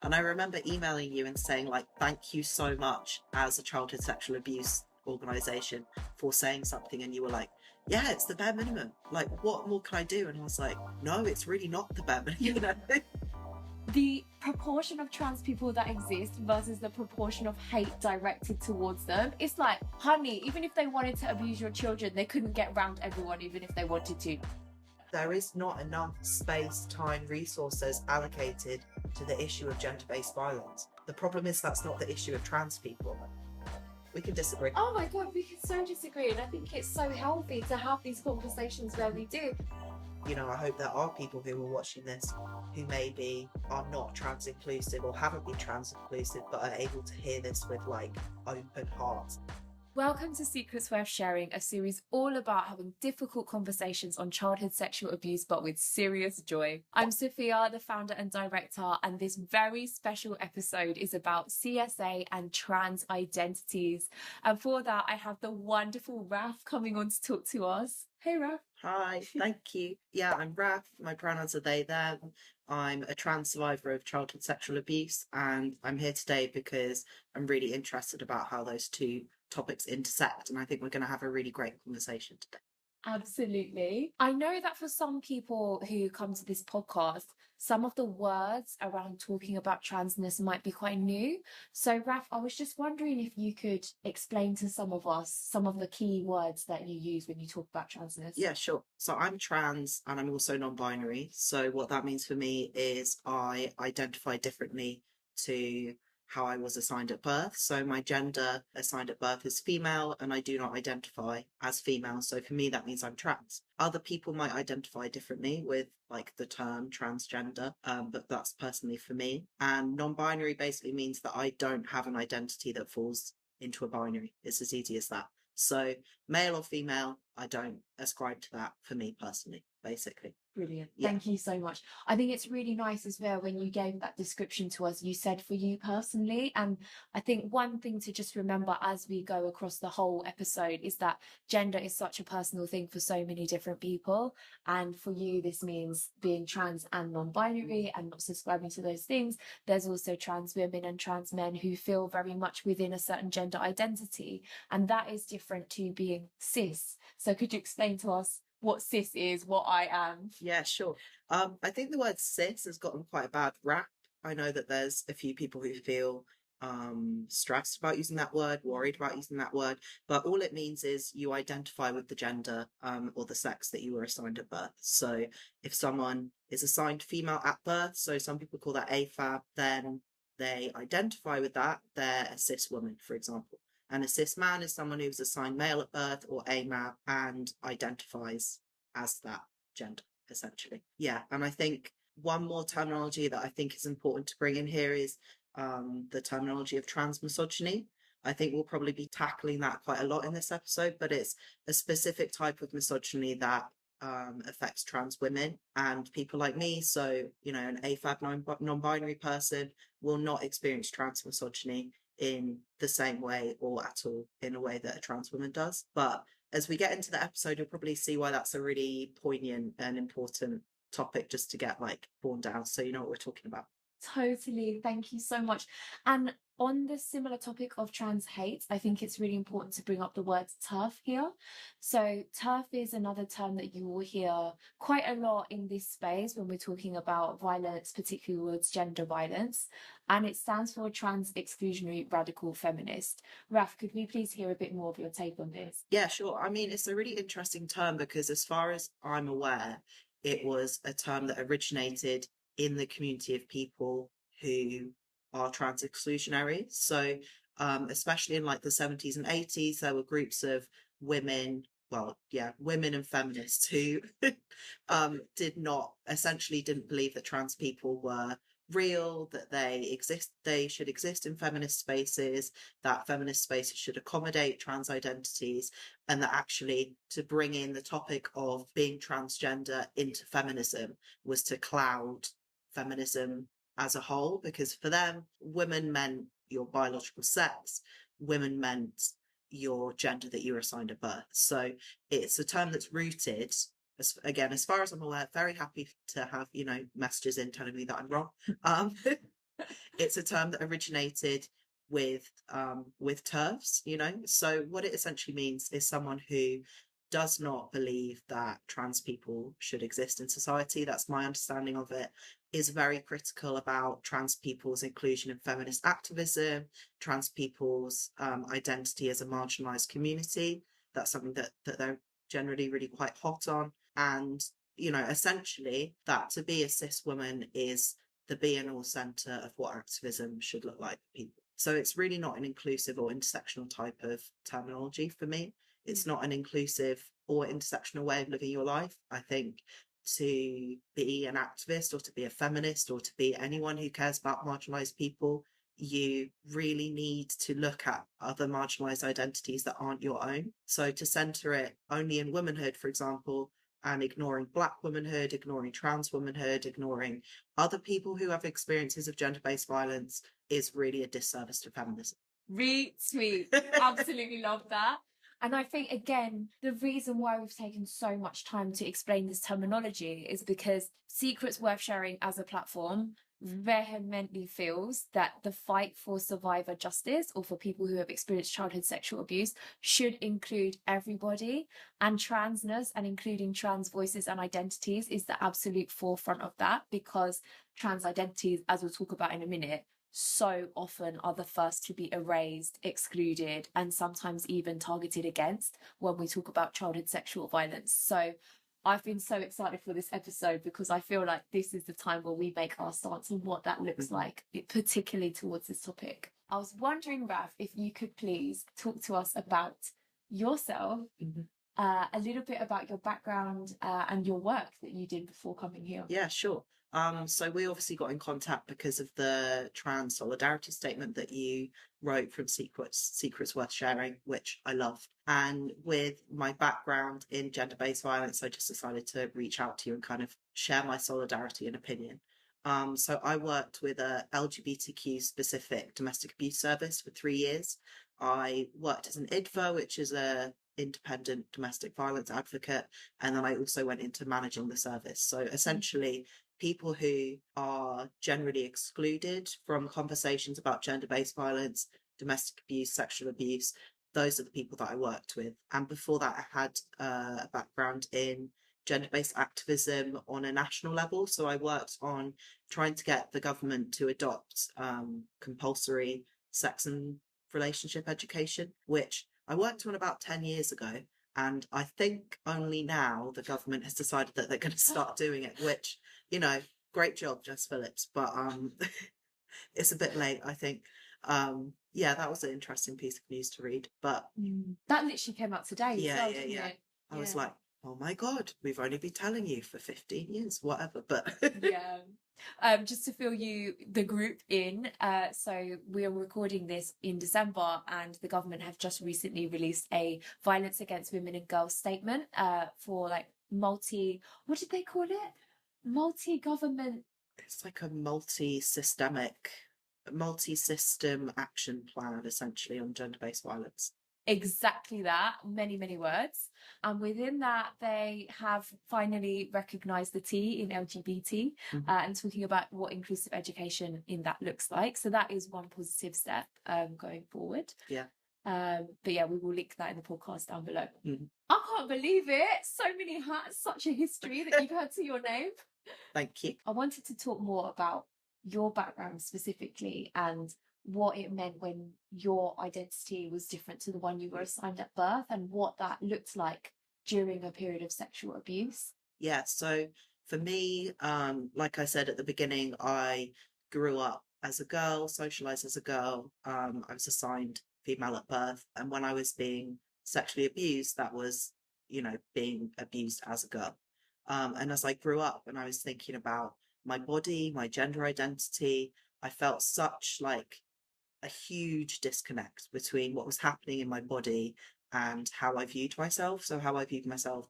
And I remember emailing you and saying, like, thank you so much as a childhood sexual abuse organization for saying something. And you were like, yeah, it's the bare minimum. Like, what more can I do? And I was like, no, it's really not the bare minimum. You know? The proportion of trans people that exist versus the proportion of hate directed towards them, it's like, honey, even if they wanted to abuse your children, they couldn't get around everyone, even if they wanted to. There is not enough space, time, resources allocated to the issue of gender-based violence. The problem is that's not the issue of trans people. We can disagree. Oh my God, we can so disagree. And I think it's so healthy to have these conversations where we do. You know, I hope there are people who are watching this who maybe are not trans inclusive or haven't been trans inclusive, but are able to hear this with like open hearts. Welcome to Secrets Worth Sharing, a series all about having difficult conversations on childhood sexual abuse, but with serious joy. I'm Sophia, the founder and director, and this very special episode is about CSA and trans identities. And for that, I have the wonderful Raf coming on to talk to us. Hey, Raf. Hi, thank you. Yeah, I'm Raf. My pronouns are they, them. I'm a trans survivor of childhood sexual abuse, and I'm here today because I'm really interested about how those two topics intersect, and I think we're going to have a really great conversation today. Absolutely. I know that for some people who come to this podcast, some of the words around talking about transness might be quite new. So, Raf, I was just wondering if you could explain to some of us some of the key words that you use when you talk about transness. Yeah, sure. So I'm trans and I'm also non-binary. So what that means for me is I identify differently to how I was assigned at birth. So my gender assigned at birth is female and I do not identify as female. So for me, that means I'm trans. Other people might identify differently with like the term transgender, but that's personally for me. And non-binary basically means that I don't have an identity that falls into a binary. It's as easy as that. So male or female, I don't ascribe to that for me personally, basically. Brilliant. Yeah. Thank you so much. I think it's really nice as well when you gave that description to us, you said for you personally. And I think one thing to just remember as we go across the whole episode is that gender is such a personal thing for so many different people. And for you, this means being trans and non-binary and not subscribing to those things. There's also trans women and trans men who feel very much within a certain gender identity. And that is different to being cis. So could you explain to us what cis is, what I am? Yeah, sure. I think the word cis has gotten quite a bad rap. I know that there's a few people who feel stressed about using that word, worried about using that word, but all it means is you identify with the gender or the sex that you were assigned at birth. So if someone is assigned female at birth, so some people call that AFAB, then they identify with that, they're a cis woman, for example. And a cis man is someone who's assigned male at birth or AMAB and identifies as that gender, essentially. Yeah, and I think one more terminology that I think is important to bring in here is the terminology of transmisogyny. I think we'll probably be tackling that quite a lot in this episode, but it's a specific type of misogyny that affects trans women and people like me. So, you know, an AFAB non-binary person will not experience transmisogyny in the same way or at all in a way that a trans woman does. But as we get into the episode, you'll probably see why that's a really poignant and important topic just to get like borne down so you know what we're talking about. Totally. Thank you so much. And on the similar topic of trans hate, I think it's really important to bring up the word TERF here. So TERF is another term that you will hear quite a lot in this space when we're talking about violence, particularly towards gender violence. And it stands for Trans Exclusionary Radical Feminist. Raf, could we please hear a bit more of your take on this? Yeah, sure. I mean, it's a really interesting term because as far as I'm aware, it was a term that originated in the community of people who are trans exclusionary. So, especially in like the 70s and 80s, there were groups of women, well, yeah, women and feminists who didn't believe that trans people were real, that they should exist in feminist spaces, that feminist spaces should accommodate trans identities, and that actually to bring in the topic of being transgender into feminism was to cloud feminism as a whole, because for them, women meant your biological sex, women meant your gender that you were assigned at birth. So it's a term that's rooted, again, as far as I'm aware, very happy to have, you know, messages in telling me that I'm wrong. It's a term that originated with TERFs, you know. So what it essentially means is someone who does not believe that trans people should exist in society. That's my understanding of it. Is very critical about trans people's inclusion in feminist activism, trans people's identity as a marginalized community. That's something that they're generally really quite hot on. And, you know, essentially that to be a cis woman is the be and all center of what activism should look like for people. So it's really not an inclusive or intersectional type of terminology for me. It's not an inclusive or intersectional way of living your life. I think to be an activist or to be a feminist or to be anyone who cares about marginalized people, you really need to look at other marginalized identities that aren't your own. So to center it only in womanhood, for example, and ignoring Black womanhood, ignoring trans womanhood, ignoring other people who have experiences of gender-based violence is really a disservice to feminism. Retweet. Absolutely love that. And I think, again, the reason why we've taken so much time to explain this terminology is because Secrets Worth Sharing as a platform vehemently feels that the fight for survivor justice, or for people who have experienced childhood sexual abuse, should include everybody. And transness and including trans voices and identities is the absolute forefront of that, because trans identities, as we'll talk about in a minute, so often are the first to be erased, excluded, and sometimes even targeted against when we talk about childhood sexual violence. So I've been so excited for this episode because I feel like this is the time where we make our stance on what that looks like, particularly towards this topic. I was wondering, Raf, if you could please talk to us about yourself, a little bit about your background and your work that you did before coming here. Yeah, sure. So we obviously got in contact because of the trans solidarity statement that you wrote from Secrets Worth Sharing, which I loved. And with my background in gender-based violence, I just decided to reach out to you and kind of share my solidarity and opinion. So I worked with a LGBTQ specific domestic abuse service for 3 years. I worked as an IDVA, which is a independent domestic violence advocate, and then I also went into managing the service. So essentially, people who are generally excluded from conversations about gender-based violence, domestic abuse, sexual abuse, those are the people that I worked with. And before that, I had a background in gender-based activism on a national level. So I worked on trying to get the government to adopt compulsory sex and relationship education, which I worked on about 10 years ago. And I think only now the government has decided that they're going to start doing it, which, you know, great job, Jess Phillips. But it's a bit late, I think. Yeah, that was an interesting piece of news to read. But that literally came out today. Yeah, as well, yeah. it? I was like, oh my God, we've only been telling you for 15 years, whatever. But yeah. Just to fill you the group in, so we are recording this in December, and the government have just recently released a violence against women and girls statement for like what did they call it? Multi-government. It's like a multi-system action plan, essentially, on gender-based violence. Exactly that, many words. And within that, they have finally recognised the T in LGBT and talking about what inclusive education in that looks like. So that is one positive step going forward. Yeah. But yeah, we will link that in the podcast down below. I can't believe it. So many hats, such a history that you've had to your name. Thank you. I wanted to talk more about your background specifically and what it meant when your identity was different to the one you were assigned at birth, and what that looked like during a period of sexual abuse. Yeah, so for me, like I said at the beginning, I grew up as a girl, socialized as a girl. I was assigned female at birth, and when I was being sexually abused, that was, you know, being abused as a girl. And as I grew up and I was thinking about my body, my gender identity, I felt such like a huge disconnect between what was happening in my body and how I viewed myself. So how I viewed myself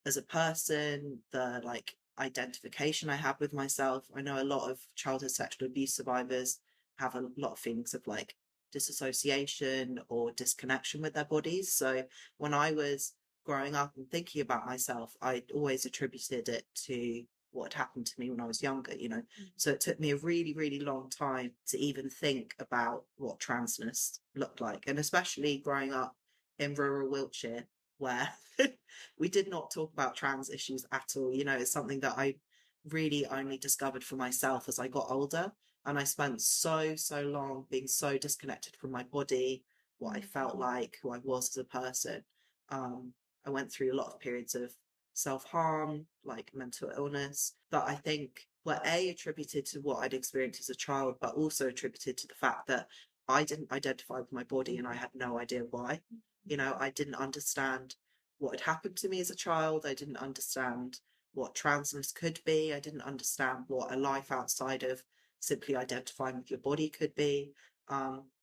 as a person, the like identification I had with myself. I know a lot of childhood sexual abuse survivors have a lot of feelings of like disassociation or disconnection with their bodies. So when I was growing up and thinking about myself, I always attributed it to what had happened to me when I was younger, you know. So it took me a really, really long time to even think about what transness looked like. And especially growing up in rural Wiltshire, where we did not talk about trans issues at all. You know, it's something that I really only discovered for myself as I got older. And I spent so, so long being so disconnected from my body, what I felt like, who I was as a person. I went through a lot of periods of self-harm, like mental illness, that I think were attributed to what I'd experienced as a child, but also attributed to the fact that I didn't identify with my body and I had no idea why. You know, I didn't understand what had happened to me as a child. I didn't understand what transness could be. I didn't understand what a life outside of simply identifying with your body could be,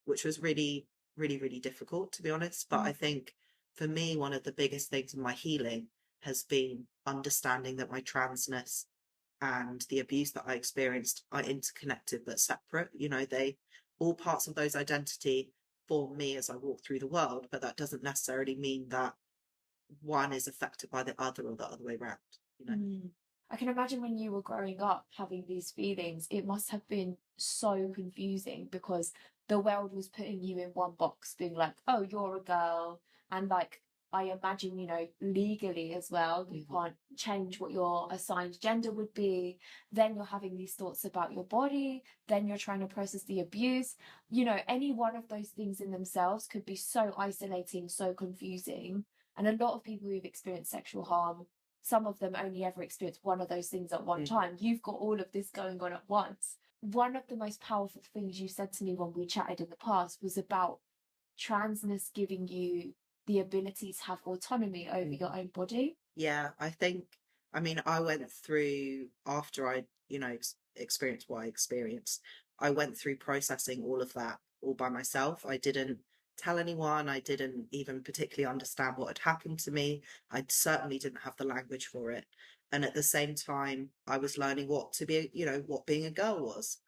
which was really, really, really difficult, to be honest. But I think for me, one of the biggest things in my healing has been understanding that my transness and the abuse that I experienced are interconnected but separate. You know, they all parts of those identity form me as I walk through the world, but that doesn't necessarily mean that one is affected by the other or the other way around, you know. I can imagine when you were growing up having these feelings, it must have been so confusing because the world was putting you in one box, being like, oh, you're a girl. And like, I imagine, you know, legally as well, you can't change what your assigned gender would be. Then you're having these thoughts about your body. Then you're trying to process the abuse. You know, any one of those things in themselves could be so isolating, so confusing. And a lot of people who've experienced sexual harm, some of them only ever experience one of those things at one time. You've got all of this going on at once. One of the most powerful things you said to me when we chatted in the past was about transness giving you the ability to have autonomy over your own body. Yeah, I think, I mean, I went through, after I, you know, experienced what I experienced, I went through processing all of that all by myself. I didn't tell anyone. I didn't even particularly understand what had happened to me. I certainly didn't have the language for it. And at the same time, I was learning what to be, you know, what being a girl was,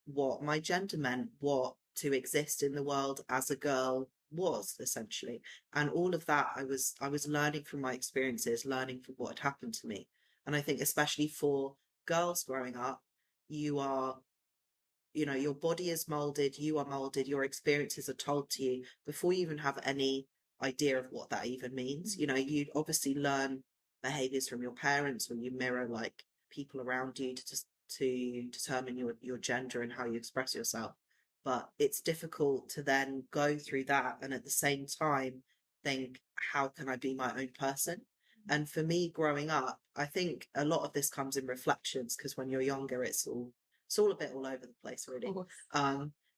what my gender meant, what to exist in the world as a girl was, essentially. And all of that I was learning from my experiences, learning from what had happened to me. And I think especially for girls growing up, you are, you know, your body is molded, you are molded, your experiences are told to you before you even have any idea of what that even means. You know, you obviously learn behaviors from your parents, or you mirror like people around you to determine your gender and how you express yourself. But it's difficult to then go through that and at the same time think, how can I be my own person? And for me, growing up, I think a lot of this comes in reflections, because when you're younger, it's all a bit all over the place, really.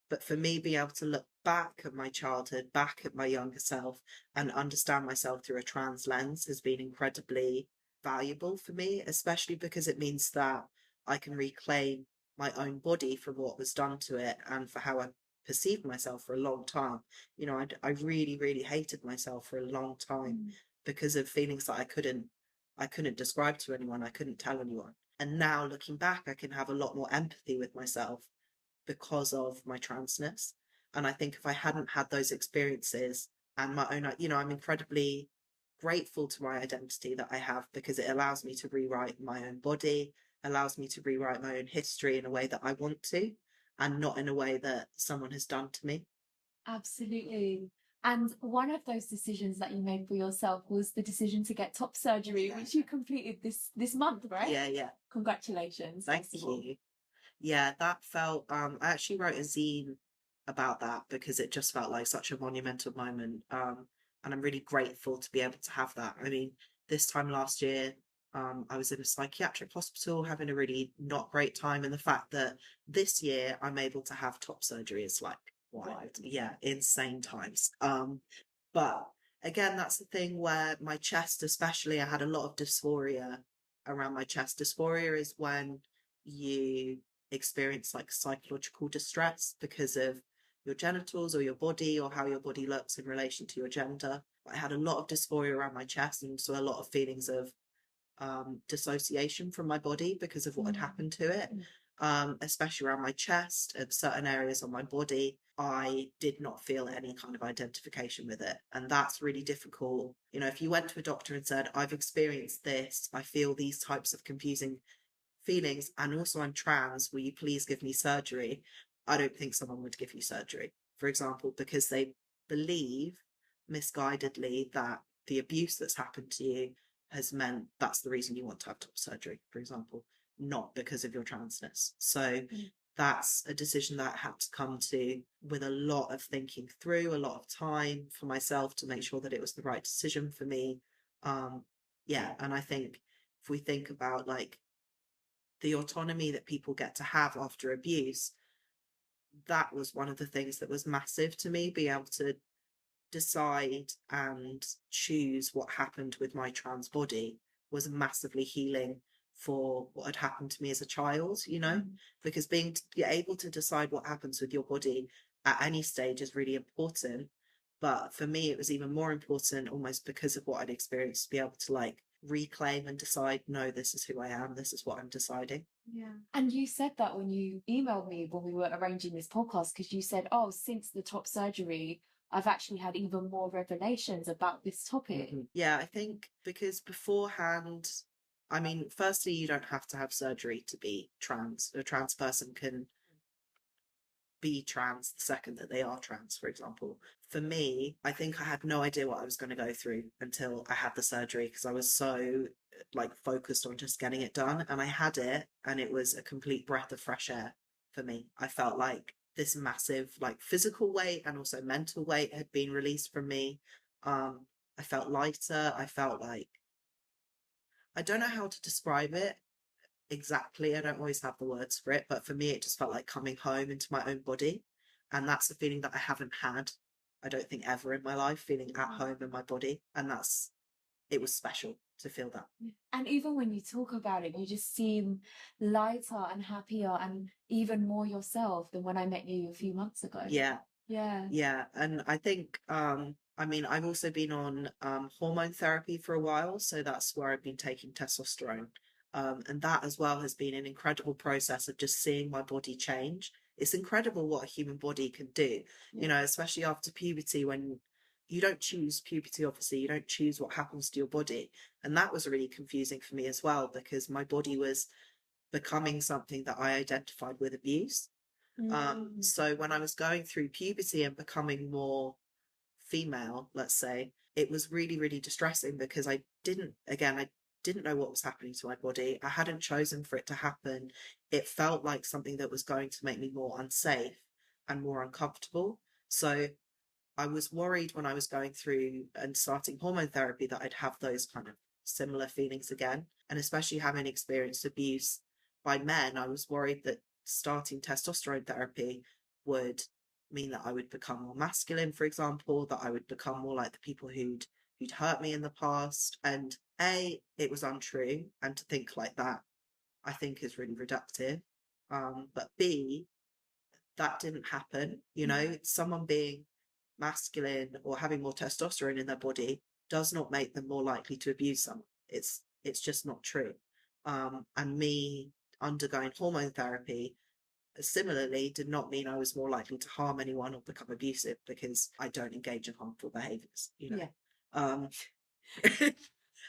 But for me, being able to look back at my childhood, back at my younger self, and understand myself through a trans lens has been incredibly valuable for me, especially because it means that I can reclaim my own body from what was done to it and for how I perceived myself for a long time. You know, I really, really hated myself for a long time because of feelings that I couldn't describe to anyone, I couldn't tell anyone. And now looking back, I can have a lot more empathy with myself because of my transness. And I think if I hadn't had those experiences and my own, you know, I'm incredibly grateful to my identity that I have, because it allows me to rewrite my own body, allows me to rewrite my own history in a way that I want to, and not in a way that someone has done to me. Absolutely. And one of those decisions that you made for yourself was the decision to get top surgery, which you completed this month, right? Yeah. Congratulations. Thank you. Yeah, that felt, I actually wrote a zine about that because it just felt like such a monumental moment. And I'm really grateful to be able to have that. I mean, this time last year, I was in a psychiatric hospital having a really not great time. And the fact that this year I'm able to have top surgery is like wild. Yeah, insane times. But again, that's the thing where my chest, especially, I had a lot of dysphoria around my chest. Dysphoria is when you experience like psychological distress because of your genitals or your body or how your body looks in relation to your gender. I had a lot of dysphoria around my chest, and so a lot of feelings of dissociation from my body because of what had happened to it. especially around my chest and certain areas on my body. I did not feel any kind of identification with it. And that's really difficult. You know, if you went to a doctor and said, I've experienced this, I feel these types of confusing feelings, and also I'm trans, will you please give me surgery? I don't think someone would give you surgery, for example, because they believe misguidedly that the abuse that's happened to you has meant that's the reason you want to have top surgery, for example, not because of your transness. So that's a decision that I had to come to with a lot of thinking through, a lot of time for myself to make sure that it was the right decision for me. Yeah, and I think if we think about like the autonomy that people get to have after abuse, that was one of the things that was massive to me, being able to decide and choose what happened with my trans body was massively healing for what had happened to me as a child, you know, because being able to decide what happens with your body at any stage is really important. But for me, it was even more important almost because of what I'd experienced to be able to like reclaim and decide, no, this is who I am, this is what I'm deciding. Yeah. And you said that when you emailed me when we were arranging this podcast, because you said, oh, since the top surgery, I've actually had even more revelations about this topic. Yeah, I think because beforehand, I mean, firstly, you don't have to have surgery to be trans. A trans person can be trans the second that they are trans, for example. For me, I think I had no idea what I was going to go through until I had the surgery because I was so like focused on just getting it done, and I had it and it was a complete breath of fresh air for me. I felt like this massive like physical weight and also mental weight had been released from me. I felt lighter. I felt like I don't know how to describe it exactly. I don't always have the words for it, but for me, it just felt like coming home into my own body. And that's a feeling that I haven't had, I don't think, ever in my life, feeling at home in my body. And it was special to feel that. And even when you talk about it, you just seem lighter and happier and even more yourself than when I met you a few months ago. Yeah. Yeah. Yeah. And I think, I mean, I've also been on hormone therapy for a while. So that's where I've been taking testosterone. And that as well has been an incredible process of just seeing my body change. It's incredible what a human body can do, you know, especially after puberty when you don't choose puberty, obviously, you don't choose what happens to your body. And that was really confusing for me as well because my body was becoming something that I identified with abuse. So when I was going through puberty and becoming more female, let's say, it was really, really distressing because I didn't know what was happening to my body. I hadn't chosen for it to happen. It felt like something that was going to make me more unsafe and more uncomfortable. So I was worried when I was going through and starting hormone therapy that I'd have those kind of similar feelings again. And especially having experienced abuse by men, I was worried that starting testosterone therapy would mean that I would become more masculine, for example, that I would become more like the people who'd hurt me in the past. And A, it was untrue. And to think like that, I think is really reductive. But B, that didn't happen. You know, someone being masculine or having more testosterone in their body does not make them more likely to abuse someone. It's just not true. And me undergoing hormone therapy similarly did not mean I was more likely to harm anyone or become abusive because I don't engage in harmful behaviors, you know. Um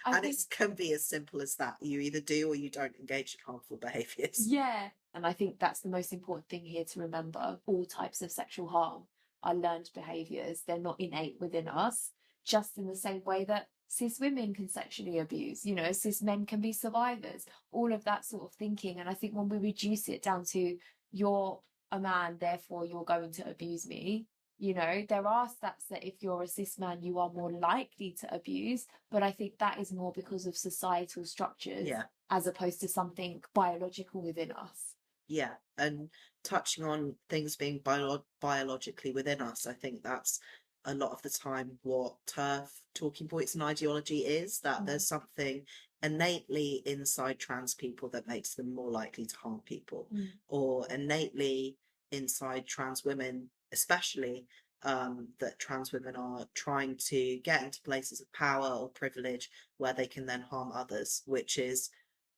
and it can be as simple as that. You either do or you don't engage in harmful behaviors. Yeah. And I think that's the most important thing here to remember. All types of sexual harm are learned behaviors. They're not innate within us, just in the same way that cis women can sexually abuse, you know, cis men can be survivors, all of that sort of thinking. And I think when we reduce it down to you're a man, therefore you're going to abuse me, you know, there are stats that if you're a cis man, you are more likely to abuse. But I think that is more because of societal structures as opposed to something biological within us. Yeah. And touching on things being biologically within us, I think that's a lot of the time what TERF, talking points and ideology is, that there's something innately inside trans people that makes them more likely to harm people, or innately inside trans women, especially that trans women are trying to get into places of power or privilege where they can then harm others, which is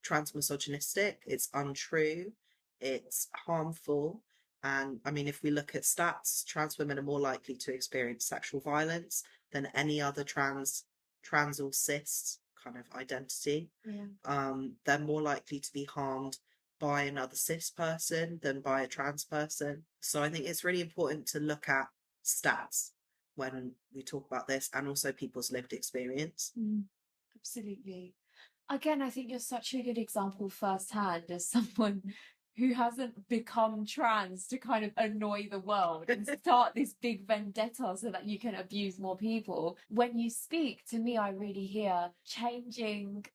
transmisogynistic. It's untrue. it's harmful. And I mean, if we look at stats, trans women are more likely to experience sexual violence than any other trans or cis kind of identity. They're more likely to be harmed by another cis person than by a trans person. So I think it's really important to look at stats when we talk about this, and also people's lived experience. Absolutely. Again, I think you're such a good example firsthand as someone who hasn't become trans to kind of annoy the world and start this big vendetta so that you can abuse more people. When you speak to me, I really hear changing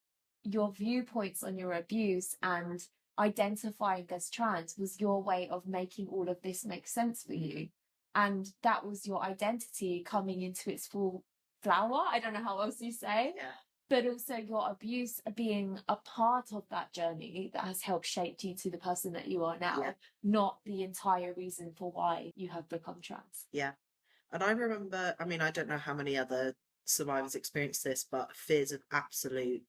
your viewpoints on your abuse and identifying as trans was your way of making all of this make sense for you. And that was your identity coming into its full flower. I don't know how else you say. Yeah. But also your abuse being a part of that journey that has helped shape you to the person that you are now, not the entire reason for why you have become trans. Yeah. And I remember, I mean, I don't know how many other survivors experience this, but fears of absolute,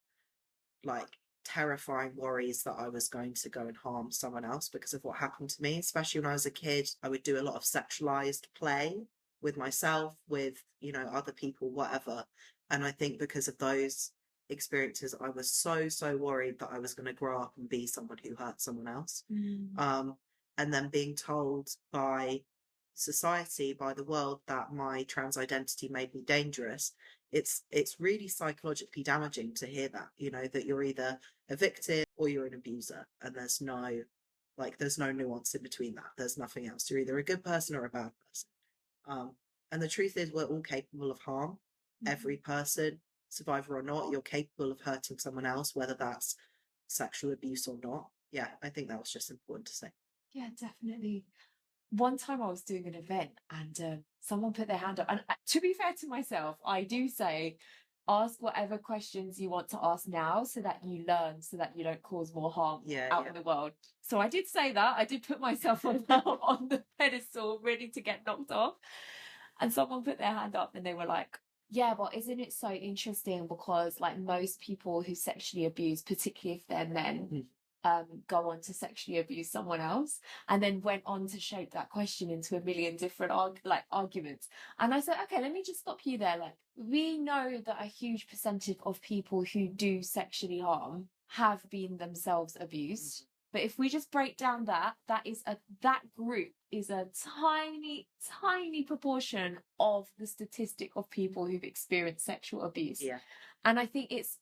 like, terrifying worries that I was going to go and harm someone else because of what happened to me. Especially when I was a kid, I would do a lot of sexualized play with myself, with, you know, other people, whatever. And I think because of those experiences, I was so worried that I was going to grow up and be someone who hurt someone else. And then being told by society, by the world, that my trans identity made me dangerous, it's really psychologically damaging to hear that, you know, that you're either a victim or you're an abuser, and there's no nuance in between that. There's nothing else. You're either a good person or a bad person. And the truth is, we're all capable of harm. Every person, survivor or not, you're capable of hurting someone else, whether that's sexual abuse or not. Yeah, I think that was just important to say. Yeah, definitely. One time I was doing an event and someone put their hand up. And to be fair to myself, I do say, ask whatever questions you want to ask now so that you learn, so that you don't cause more harm out in the world. So I did say that. I did put myself on the pedestal, ready to get knocked off. And someone put their hand up and they were like, yeah, but isn't it so interesting because like most people who sexually abuse, particularly if they're men, go on to sexually abuse someone else, and then went on to shape that question into a million different arguments. And I said, okay, let me just stop you there. Like, we know that a huge percentage of people who do sexually harm have been themselves abused. But if we just break down that group is a tiny proportion of the statistic of people who've experienced sexual abuse. Yeah. And I think it's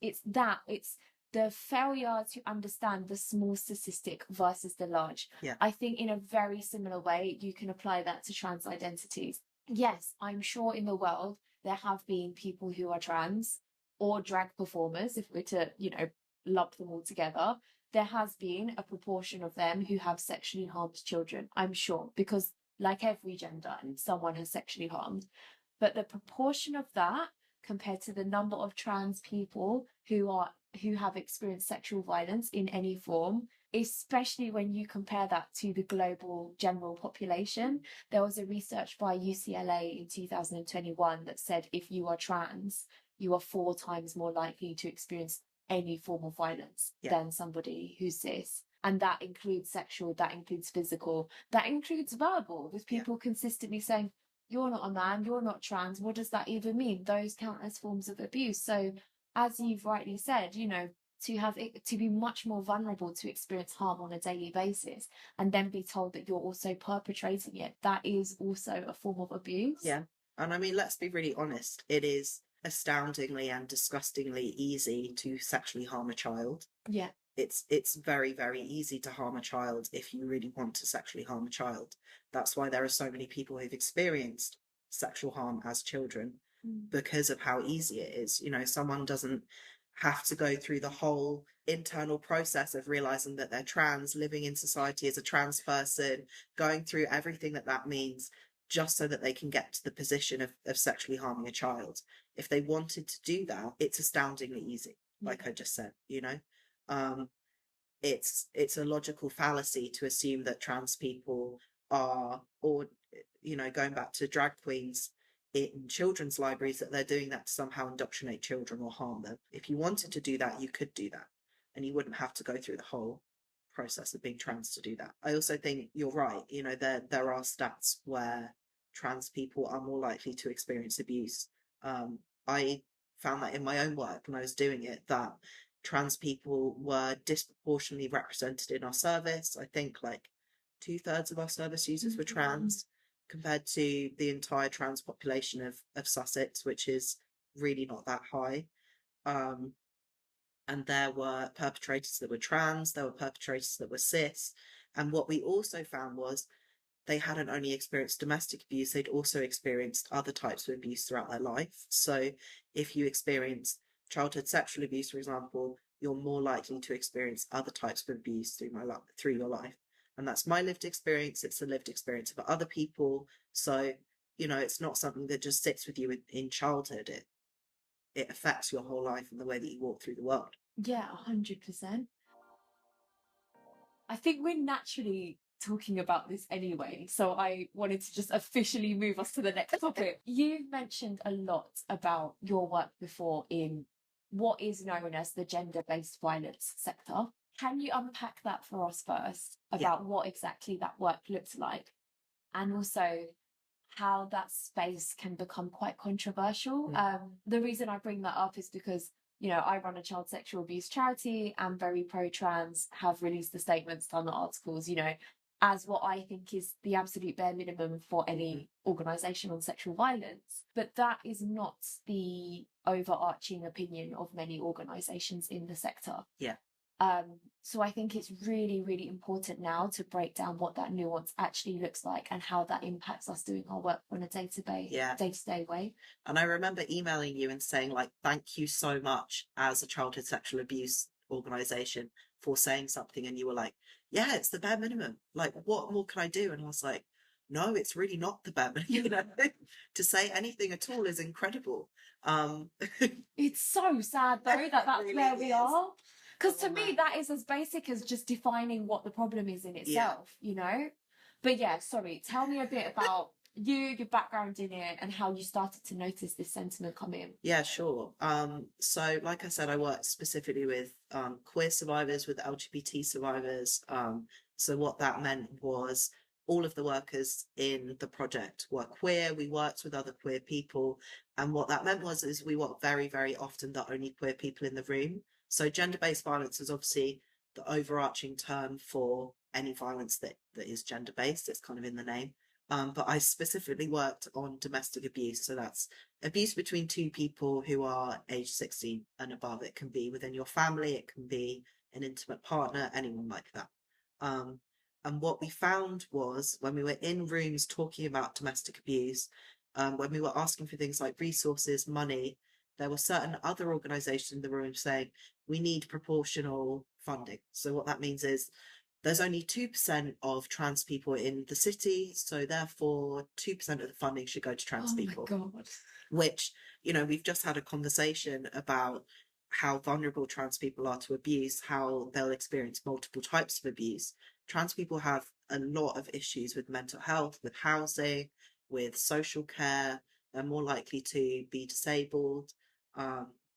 the failure to understand the small statistic versus the large. Yeah. I think in a very similar way, you can apply that to trans identities. Yes, I'm sure in the world there have been people who are trans or drag performers, if we're to, you know, lump them all together. There has been a proportion of them who have sexually harmed children, I'm sure, because like every gender, someone has sexually harmed. But the proportion of that compared to the number of trans people who have experienced sexual violence in any form, especially when you compare that to the global general population. There was a research by UCLA in 2021 that said if you are trans, you are 4 times more likely to experience any form of violence than somebody who's cis. And that includes sexual, that includes physical, that includes verbal, with people consistently saying, you're not a man, you're not trans, what does that even mean? Those count as forms of abuse. So as you've rightly said, you know, to be much more vulnerable to experience harm on a daily basis and then be told that you're also perpetrating it, that is also a form of abuse. Yeah. And I mean, let's be really honest, it is astoundingly and disgustingly easy to sexually harm a child. Yeah. It's very easy to harm a child if you really want to sexually harm a child. That's why there are so many people who've experienced sexual harm as children, because of how easy it is. You know, someone doesn't have to go through the whole internal process of realizing that they're trans, living in society as a trans person, going through everything that means, just so that they can get to the position of sexually harming a child. If they wanted to do that, it's astoundingly easy, like I just said, you know. It's a logical fallacy to assume that trans people are, or, you know, going back to drag queens in children's libraries, that they're doing that to somehow indoctrinate children or harm them. If you wanted to do that, you could do that, and you wouldn't have to go through the whole process of being trans to do that. I also think you're right. You know, there are stats where trans people are more likely to experience abuse. I found that in my own work when I was doing it, that trans people were disproportionately represented in our service. I think like 2/3 of our service users were trans compared to the entire trans population of Sussex, which is really not that high. And there were perpetrators that were trans, there were perpetrators that were cis. And what we also found was they hadn't only experienced domestic abuse, they'd also experienced other types of abuse throughout their life. So if you experience childhood sexual abuse, for example, you're more likely to experience other types of abuse through your life. And that's my lived experience. It's the lived experience of other people. So, you know, it's not something that just sits with you in childhood. It affects your whole life and the way that you walk through the world. Yeah, 100%. I think we're naturally talking about this anyway, so I wanted to just officially move us to the next topic. You've mentioned a lot about your work before in what is known as the gender-based violence sector. Can you unpack that for us first about what exactly that work looks like, and also how that space can become quite controversial? The reason I bring that up is because, you know, I run a child sexual abuse charity and very pro-trans, have released the statements, done the articles, you know, as what I think is the absolute bare minimum for any organisation on sexual violence. But that is not the overarching opinion of many organisations in the sector. Yeah. So I think it's really, really important now to break down what that nuance actually looks like and how that impacts us doing our work on a day-to-day way. And I remember emailing you and saying, like, thank you so much as a childhood sexual abuse organisation for saying something. And you were like, yeah, it's the bare minimum. Like, what more can I do? And I was like, no, it's really not the bare minimum. You know, to say anything at all is incredible. It's so sad though that that's really where we are. Because to me, man. that is as basic as just defining what the problem is in itself, you know? But yeah, sorry, tell me a bit about you, your background in it, and how you started to notice this sentiment come in. Yeah, sure. So like I said, I work specifically with queer survivors, with LGBT survivors. So what that meant was all of the workers in the project were queer. We worked with other queer people. And what that meant is we were very, very often the only queer people in the room. So gender-based violence is obviously the overarching term for any violence that is gender-based. It's kind of in the name. But I specifically worked on domestic abuse. So that's abuse between two people who are age 16 and above. It can be within your family, it can be an intimate partner, anyone like that. And what we found was when we were in rooms talking about domestic abuse, when we were asking for things like resources, money, there were certain other organisations in the room saying, we need proportional funding. So what that means is there's only 2% of trans people in the city, so therefore 2% of the funding should go to trans people. Oh my God. Which, you know, we've just had a conversation about how vulnerable trans people are to abuse, how they'll experience multiple types of abuse. Trans people have a lot of issues with mental health, with housing, with social care. They're more likely to be disabled.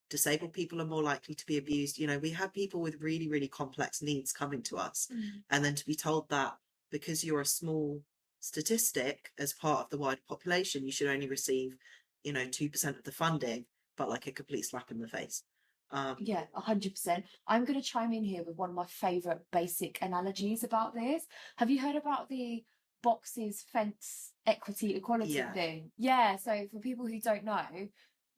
Disabled people are more likely to be abused. You know, we have people with really, really complex needs coming to us. And then to be told that because you're a small statistic as part of the wider population, you should only receive, you know, 2% of the funding, but like a complete slap in the face. Yeah, 100%. I'm going to chime in here with one of my favourite basic analogies about this. Have you heard about the boxes, fence, equity, equality thing? Yeah, so for people who don't know,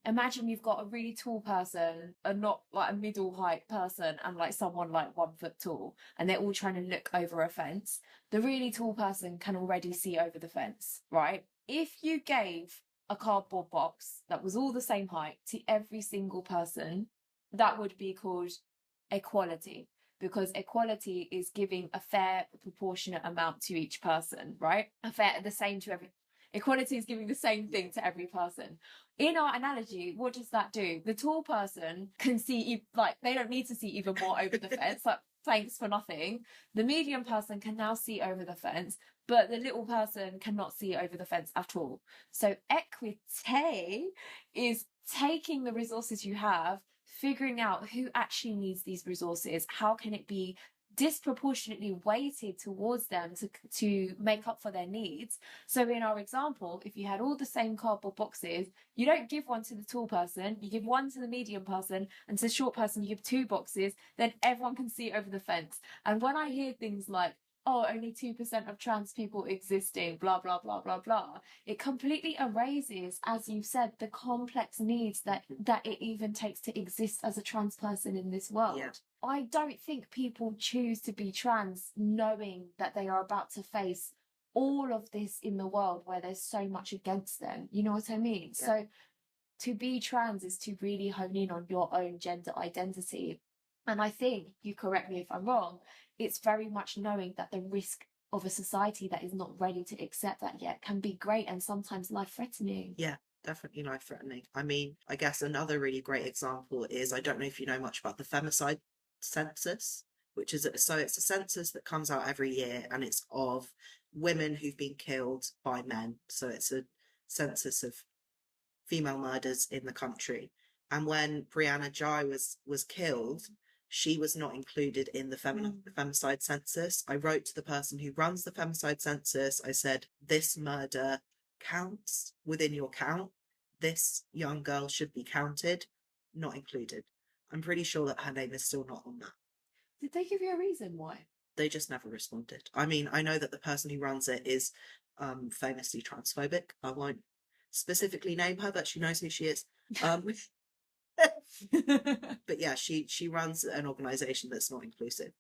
imagine you've got a really tall person, and not like a middle height person, and like someone like 1 foot tall, and they're all trying to look over a fence. The really tall person can already see over the fence, right? If you gave a cardboard box that was all the same height to every single person, that would be called equality, because equality is giving a fair proportionate amount to each person, right? Equality is giving the same thing to every person. In our analogy, what does that do? The tall person can see, like, they don't need to see even more over the fence, like, thanks for nothing. The medium person can now see over the fence, but the little person cannot see over the fence at all. So equity is taking the resources you have, figuring out who actually needs these resources, how can it be disproportionately weighted towards them to make up for their needs. So in our example, if you had all the same cardboard boxes, you don't give one to the tall person, you give one to the medium person, and to the short person you give 2 boxes, then everyone can see over the fence. And when I hear things like, oh, only 2% of trans people existing, blah, blah, blah, blah, blah, it completely erases, as you've said, the complex needs that it even takes to exist as a trans person in this world. Yeah. I don't think people choose to be trans knowing that they are about to face all of this in the world where there's so much against them. You know what I mean? Yeah. So to be trans is to really hone in on your own gender identity. And I think, you correct me if I'm wrong, it's very much knowing that the risk of a society that is not ready to accept that yet can be great and sometimes life-threatening. Yeah, definitely life-threatening. I mean, I guess another really great example is, I don't know if you know much about the femicide census, which is it's a census that comes out every year, and it's of women who've been killed by men. So it's a census of female murders in the country. And when Brianna Jai was killed, she was not included in the femicide census. I wrote to the person who runs the femicide census. I said, this murder counts within your count. This young girl should be counted, not included. I'm pretty sure that her name is still not on that. Did they give you a reason why? They just never responded. I mean, I know that the person who runs it is famously transphobic. I won't specifically name her, but she knows who she is. But yeah, she runs an organization that's not inclusive.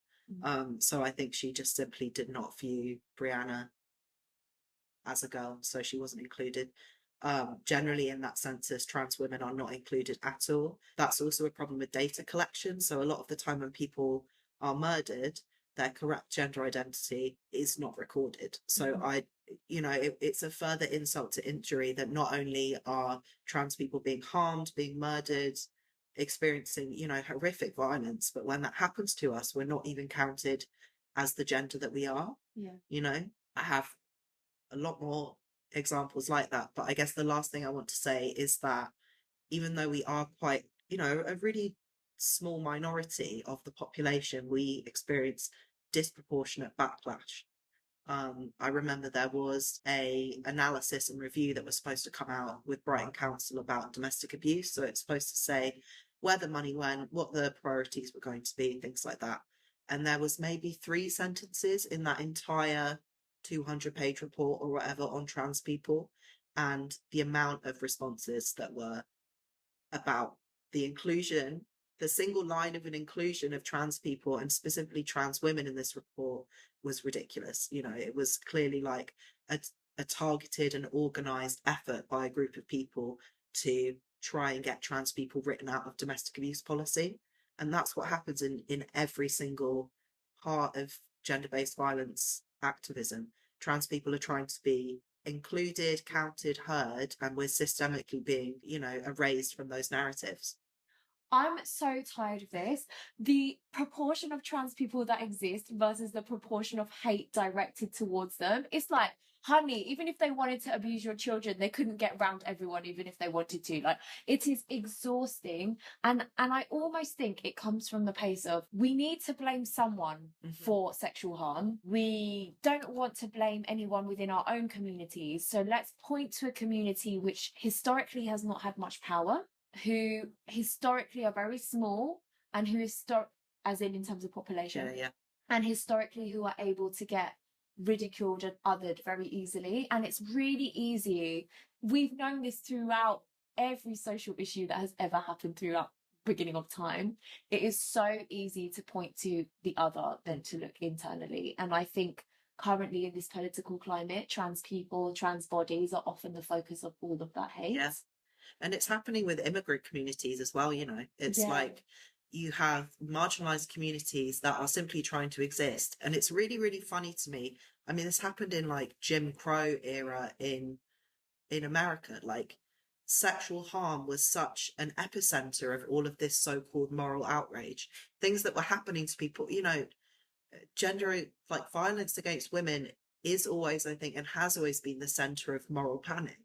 So I think she just simply did not view Brianna as a girl, so she wasn't included. Generally in that census, trans women are not included at all. That's also a problem with data collection. So a lot of the time when people are murdered, their correct gender identity is not recorded. So it's a further insult to injury that not only are trans people being harmed, being murdered, experiencing, horrific violence, but when that happens to us, we're not even counted as the gender that we are. Yeah. I have a lot more examples like that, but I guess the last thing I want to say is that even though we are quite, a really small minority of the population, we experience disproportionate backlash. I remember there was a analysis and review that was supposed to come out with Brighton Council about domestic abuse. So it's supposed to say where the money went, what the priorities were going to be, things like that. And there was maybe 3 sentences in that entire 200-page report or whatever on trans people, and the amount of responses that were about the inclusion, the single line of an inclusion of trans people and specifically trans women in this report was ridiculous. It was clearly like a targeted and organized effort by a group of people to try and get trans people written out of domestic abuse policy. And that's what happens in every single part of gender-based violence activism. Trans people are trying to be included, counted, heard, and we're systemically being, erased from those narratives. I'm so tired of this. The proportion of trans people that exist versus the proportion of hate directed towards them. It's like, honey, even if they wanted to abuse your children, they couldn't get around everyone, even if they wanted to. Like, it is exhausting. And I almost think it comes from the place of, we need to blame someone for sexual harm. We don't want to blame anyone within our own communities. So let's point to a community which historically has not had much power, who historically are very small, and who as in terms of population, and historically who are able to get ridiculed and othered very easily. And it's really easy. We've known this throughout every social issue that has ever happened throughout beginning of time. It is so easy to point to the other than to look internally. And I think currently in this political climate, trans people, trans bodies are often the focus of all of that hate. Yeah. And it's happening with immigrant communities as well, It's like you have marginalized communities that are simply trying to exist. And it's really, really funny to me. I mean, this happened in like Jim Crow era in America. Like, sexual harm was such an epicenter of all of this so-called moral outrage. Things that were happening to people, gender, like violence against women is always, I think, and has always been the center of moral panic.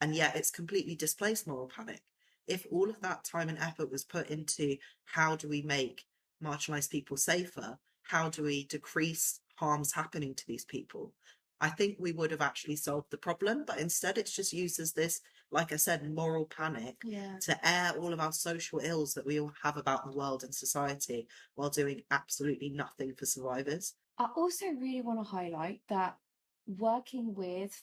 And yet it's completely displaced moral panic. If all of that time and effort was put into how do we make marginalized people safer, how do we decrease harms happening to these people, I think we would have actually solved the problem. But instead, it's just used as this, like I said, moral panic to air all of our social ills that we all have about the world and society while doing absolutely nothing for survivors. I also really want to highlight that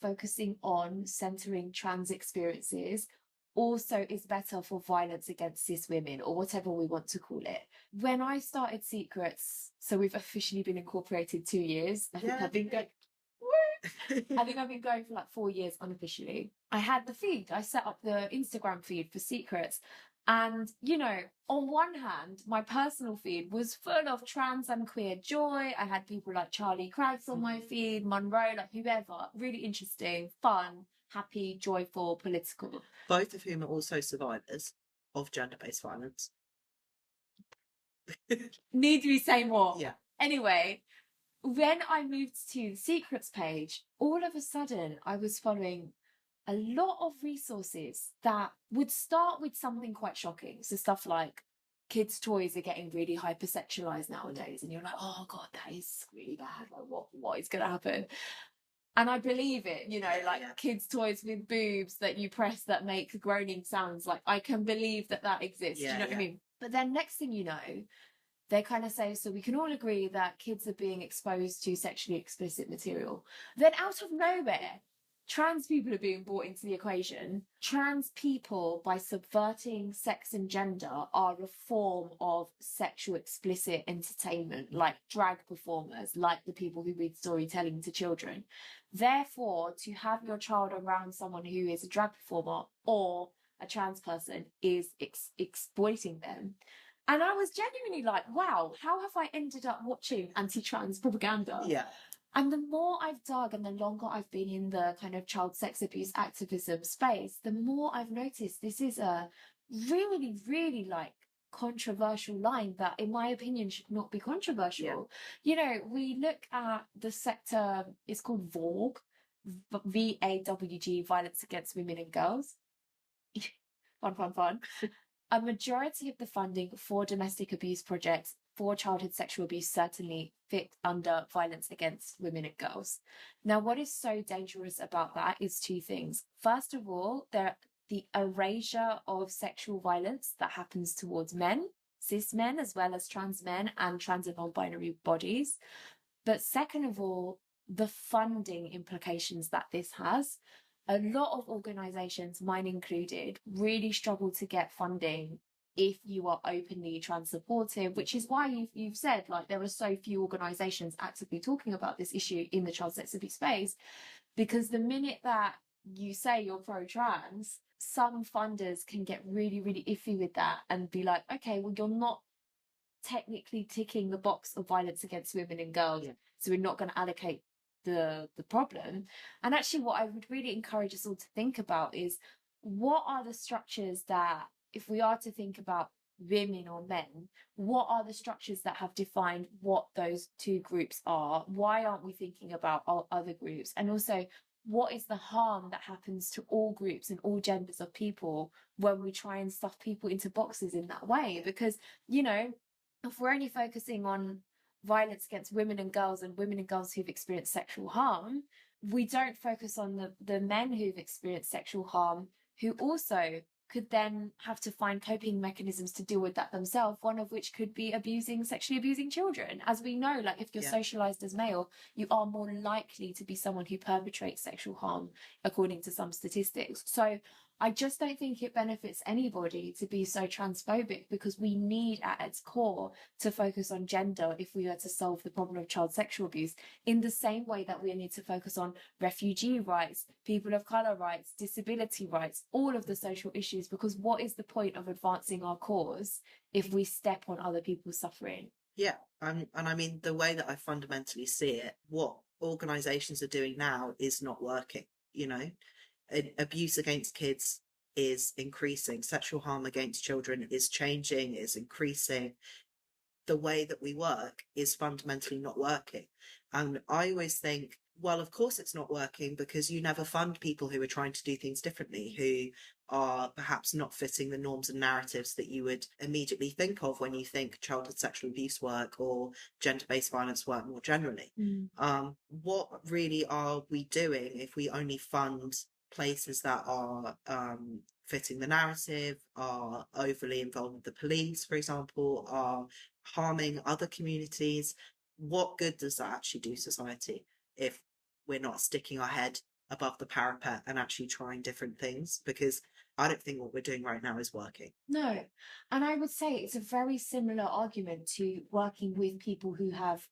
focusing on centering trans experiences also is better for violence against cis women, or whatever we want to call it. When I started Secrets, so we've officially been incorporated 2 years. I think I've been going. I think I've been going for like 4 years unofficially. I had the feed. I set up the Instagram feed for Secrets. And, you know, on one hand, my personal feed was full of trans and queer joy. I had people like Charlie Craggs on my feed, Monroe, like whoever. Really interesting, fun, happy, joyful, political. Both of whom are also survivors of gender-based violence. Need we say more? Yeah. Anyway, when I moved to the Secrets page, all of a sudden I was following a lot of resources that would start with something quite shocking. So stuff like kids' toys are getting really hypersexualized nowadays, and you're like, oh God, that is really bad. Like, what is going to happen? And I believe it, you know, kids' toys with boobs that you press that make groaning sounds. Like, I can believe that exists. You know what I mean? But then next thing you know, they kind of say, so we can all agree that kids are being exposed to sexually explicit material. Then out of nowhere, trans people are being brought into the equation. Trans people, by subverting sex and gender, are a form of sexual explicit entertainment, like drag performers, like the people who read storytelling to children. Therefore, to have your child around someone who is a drag performer or a trans person is exploiting them. And I was genuinely like, wow, how have I ended up watching anti-trans propaganda? Yeah. And the more I've dug and the longer I've been in the kind of child sex abuse activism space, the more I've noticed this is a really, really like controversial line that, in my opinion, should not be controversial. Yeah. You know, we look at the sector, it's called VAWG, VAWG, Violence Against Women and Girls. Fun. A majority of the funding for domestic abuse projects for childhood sexual abuse certainly fit under violence against women and girls. Now, what is so dangerous about that is two things. First of all, the erasure of sexual violence that happens towards men, cis men, as well as trans men and trans and non-binary bodies. But second of all, the funding implications that this has. A lot of organisations, mine included, really struggle to get funding if you are openly trans supportive, which is why you've said, like, there are so few organisations actively talking about this issue in the child sex abuse space, because the minute that you say you're pro-trans, some funders can get really, really iffy with that and be like, okay, well, you're not technically ticking the box of violence against women and girls, so we're not going to allocate the problem. And actually, what I would really encourage us all to think about is, what are the structures that, if we are to think about women or men, what are the structures that have defined what those two groups are? Why aren't we thinking about our other groups? And also, what is the harm that happens to all groups and all genders of people when we try and stuff people into boxes in that way? Because, you know, if we're only focusing on violence against women and girls who've experienced sexual harm, we don't focus on the men who've experienced sexual harm, who also could then have to find coping mechanisms to deal with that themselves, one of which could be sexually abusing children. As we know, like, if you're socialized as male, you are more likely to be someone who perpetrates sexual harm, according to some statistics. So I just don't think it benefits anybody to be so transphobic, because we need at its core to focus on gender if we are to solve the problem of child sexual abuse, in the same way that we need to focus on refugee rights, people of colour rights, disability rights, all of the social issues, because what is the point of advancing our cause if we step on other people's suffering? Yeah, and I mean, the way that I fundamentally see it, what organisations are doing now is not working, you know? Abuse against kids is increasing. Sexual harm against children is changing, is increasing. The way that we work is fundamentally not working. And I always think well, of course it's not working, because you never fund people who are trying to do things differently, who are perhaps not fitting the norms and narratives that you would immediately think of when you think childhood sexual abuse work or gender-based violence work more generally. What really are we doing if we only fund places that are fitting the narrative, are overly involved with the police, for example, are harming other communities? What good does that actually do society if we're not sticking our head above the parapet and actually trying different things? Because I don't think what we're doing right now is working. No. And I would say it's a very similar argument to working with people who have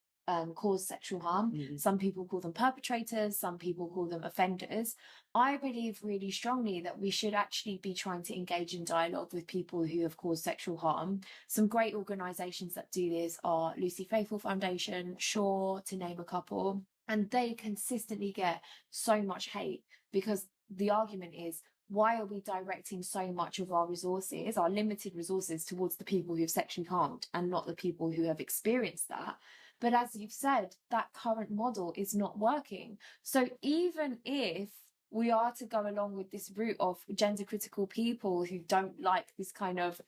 caused sexual harm. Some people call them perpetrators, some people call them offenders. I believe really strongly that we should actually be trying to engage in dialogue with people who have caused sexual harm. Some great organisations that do this are Lucy Faithfull Foundation, Shaw, to name a couple. And they consistently get so much hate because the argument is, why are we directing so much of our resources, our limited resources, towards the people who have sexually harmed and not the people who have experienced that? But as you've said, that current model is not working. So even if we are to go along with this route of gender critical people who don't like this kind of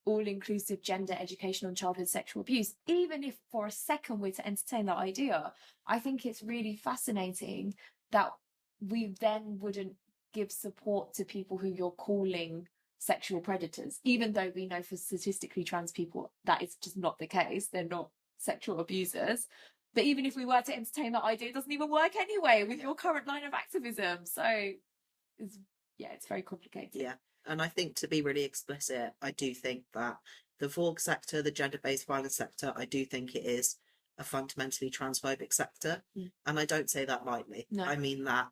all-inclusive gender education on childhood sexual abuse, even if for a second we're to entertain that idea, I think it's really fascinating that we then wouldn't give support to people who you're calling sexual predators, even though we know for statistically trans people that is just not the case. They're not sexual abusers. But even if we were to entertain that idea, it doesn't even work anyway with your current line of activism. So it's very complicated. Yeah. And I think, to be really explicit, I do think that the Vogue sector, the gender-based violence sector, I do think it is a fundamentally transphobic sector. And I don't say that lightly. No. I mean that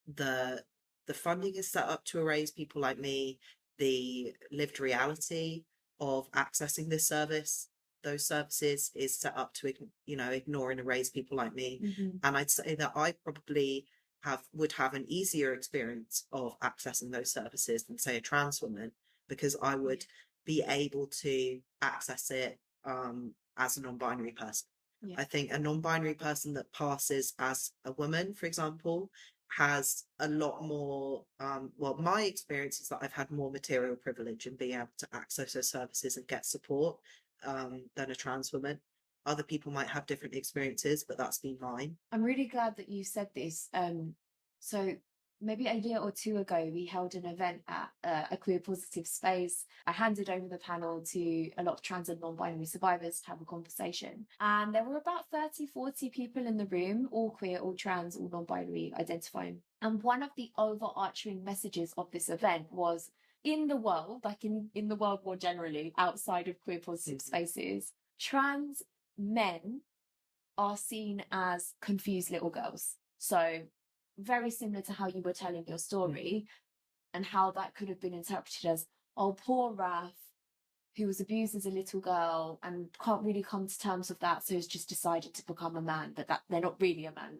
the funding is set up to erase people like me. The lived reality of accessing this service, those services, is set up to, ignore and erase people like me. And I'd say that I probably would have an easier experience of accessing those services than, say, a trans woman, because I would be able to access it as a non-binary person. I think a non-binary person that passes as a woman, for example, has a lot more, my experience is that I've had more material privilege in being able to access those services and get support than a trans woman. Other people might have different experiences, but that's been mine. I'm really glad that you said this. So maybe a year or two ago, we held an event at a queer positive space. I handed over the panel to a lot of trans and non-binary survivors to have a conversation. And there were about 30, 40 people in the room, all queer, all trans, all non-binary identifying. And one of the overarching messages of this event was, in the world, like in the world more generally, outside of queer positive spaces, trans men are seen as confused little girls. So very similar to how you were telling your story and how that could have been interpreted as, oh, poor Raf, who was abused as a little girl and can't really come to terms with that, so has just decided to become a man, but that they're not really a man.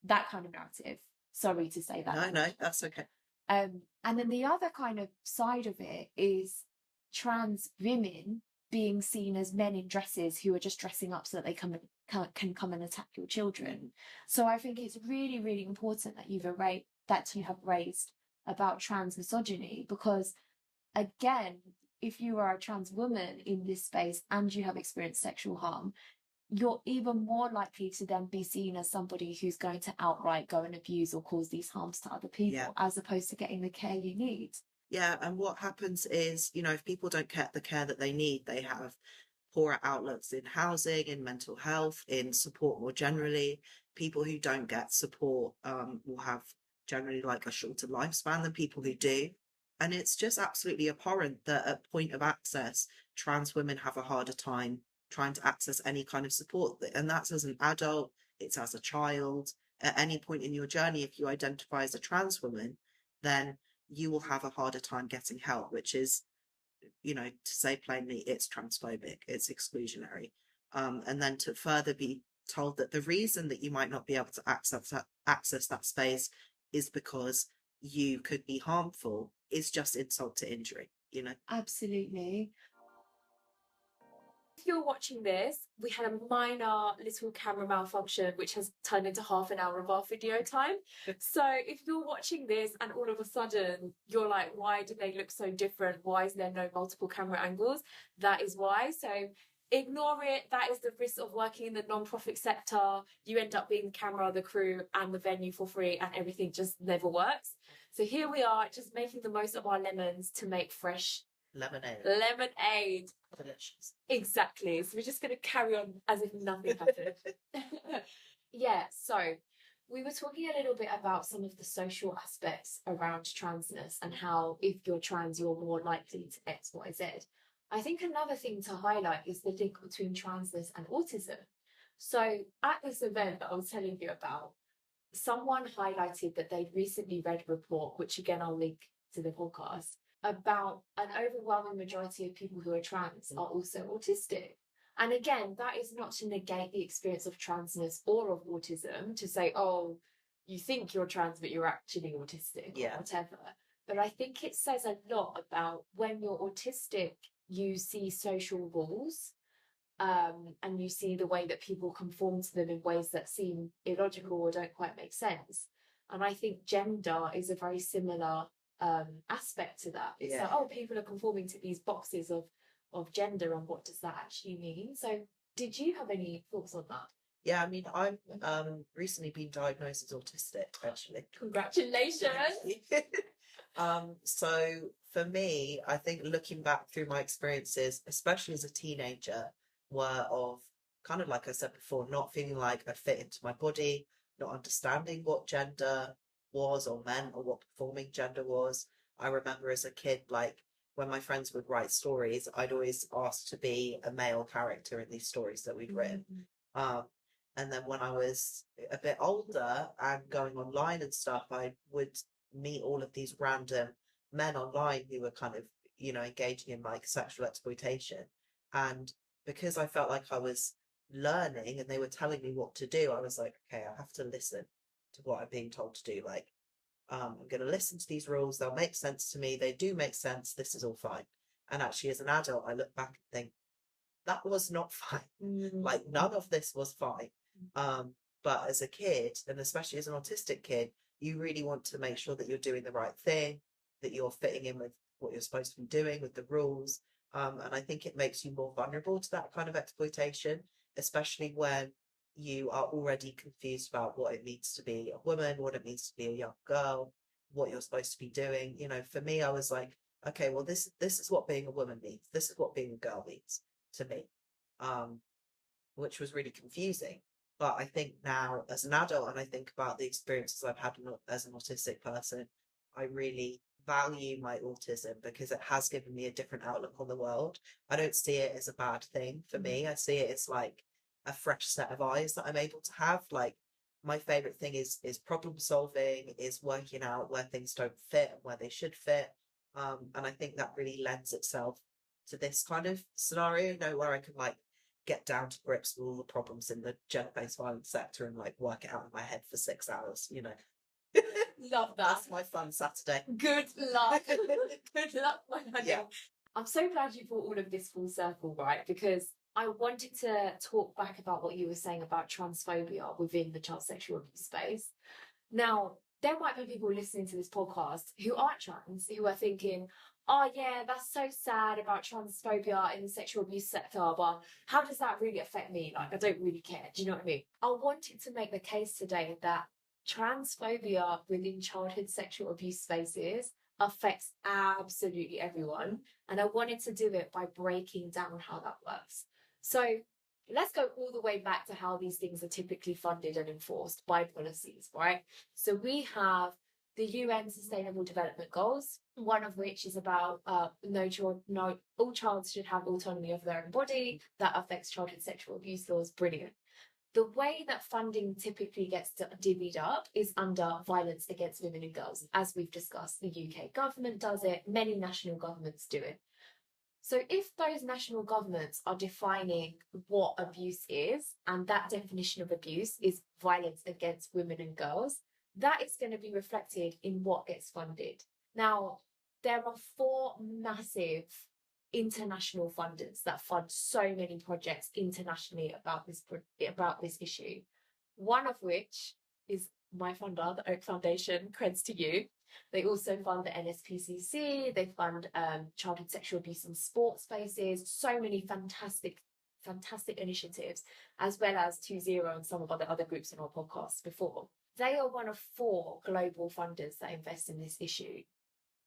That kind of narrative. Sorry to say that. No, that's okay. And then the other kind of side of it is trans women being seen as men in dresses who are just dressing up so that they can come and attack your children. So I think it's really, really important that you have raised about trans misogyny, because again, if you are a trans woman in this space and you have experienced sexual harm, you're even more likely to then be seen as somebody who's going to outright go and abuse or cause these harms to other people, as opposed to getting the care you need. Yeah, and what happens is, if people don't get the care that they need, they have poorer outlooks in housing, in mental health, in support more generally. People who don't get support will have generally like a shorter lifespan than people who do. And it's just absolutely abhorrent that at point of access, trans women have a harder time trying to access any kind of support. And that's as an adult, it's as a child. At any point in your journey, if you identify as a trans woman, then you will have a harder time getting help, which is, to say plainly, it's transphobic, it's exclusionary. And then to further be told that the reason that you might not be able to access that space is because you could be harmful is just insult to injury, Absolutely. you're watching this, we had a minor little camera malfunction, which has turned into half an hour of our video time. So if you're watching this and all of a sudden you're like, why do they look so different? Why is there no multiple camera angles? That is why. So ignore it. That is the risk of working in the non-profit sector. You end up being the camera, the crew, and the venue for free, and everything just never works. So here we are, just making the most of our lemons to make fresh lemonade. Delicious. Exactly. So we're just going to carry on as if nothing happened. Yeah, so we were talking a little bit about some of the social aspects around transness and how if you're trans, you're more likely to X, Y, Z. I think another thing to highlight is the link between transness and autism. So at this event that I was telling you about, someone highlighted that they'd recently read a report, which again I'll link to the podcast, about an overwhelming majority of people who are trans are also autistic. And again, that is not to negate the experience of transness or of autism, to say, oh, you think you're trans, but you're actually autistic or whatever. But I think it says a lot about when you're autistic, you see social rules, and you see the way that people conform to them in ways that seem illogical or don't quite make sense. And I think gender is a very similar aspect to that. It's like, oh, people are conforming to these boxes of gender, and what does that actually mean? So did you have any thoughts on that? Yeah, I mean, I've recently been diagnosed as autistic, actually. Congratulations. So for me, I think looking back through my experiences, especially as a teenager, were of kind of, like I said before, not feeling like I fit into my body, not understanding what gender was or meant, or what performing gender was. I remember as a kid, like when my friends would write stories, I'd always ask to be a male character in these stories that we'd written. And then when I was a bit older and going online and stuff, I would meet all of these random men online who were kind of, engaging in like sexual exploitation. And because I felt like I was learning and they were telling me what to do, I was like, okay, I have to listen to what I'm being told to do. Like, I'm going to listen to these rules. They'll make sense to me. They do make sense. This is all fine. And actually, as an adult, I look back and think, that was not fine. Like, none of this was fine. But as a kid, and especially as an autistic kid, you really want to make sure that you're doing the right thing, that you're fitting in with what you're supposed to be doing, with the rules. And I think it makes you more vulnerable to that kind of exploitation, especially when you are already confused about what it means to be a woman, what it means to be a young girl, what you're supposed to be doing. For me, I was like, okay, well, this is what being a woman means. This is what being a girl means to me, which was really confusing. But I think now, as an adult, and I think about the experiences I've had as an autistic person, I really value my autism because it has given me a different outlook on the world. I don't see it as a bad thing for me. I see it as like a fresh set of eyes that I'm able to have. Like, my favorite thing is problem solving, is working out where things don't fit and where they should fit. And I think that really lends itself to this kind of scenario, where I can like get down to grips with all the problems in the gender-based violence sector and like work it out in my head for 6 hours. Love that. That's my fun Saturday. Good luck. Good luck, my honey. Yeah. I'm so glad you brought all of this full circle, right? Because I wanted to talk back about what you were saying about transphobia within the child sexual abuse space. Now, there might be people listening to this podcast who aren't trans, who are thinking, oh yeah, that's so sad about transphobia in the sexual abuse sector, but how does that really affect me? Like, I don't really care. Do you know what I mean? I wanted to make the case today that transphobia within childhood sexual abuse spaces affects absolutely everyone. And I wanted to do it by breaking down how that works. So let's go all the way back to how these things are typically funded and enforced by policies, right? So we have the UN Sustainable Development Goals, one of which is about all children should have autonomy of their own body. That affects childhood sexual abuse laws. Brilliant. The way that funding typically gets divvied up is under violence against women and girls. As we've discussed, the UK government does it, many national governments do it. So if those national governments are defining what abuse is, and that definition of abuse is violence against women and girls, that is going to be reflected in what gets funded. Now, there are 4 massive international funders that fund so many projects internationally about this issue. One of which is my funder, the Oak Foundation. Creds to you. They also fund the NSPCC. They fund childhood sexual abuse in sports spaces. So many fantastic initiatives, as well as 20 and some of the other groups in our podcast before. They are one of 4 global funders that invest in this issue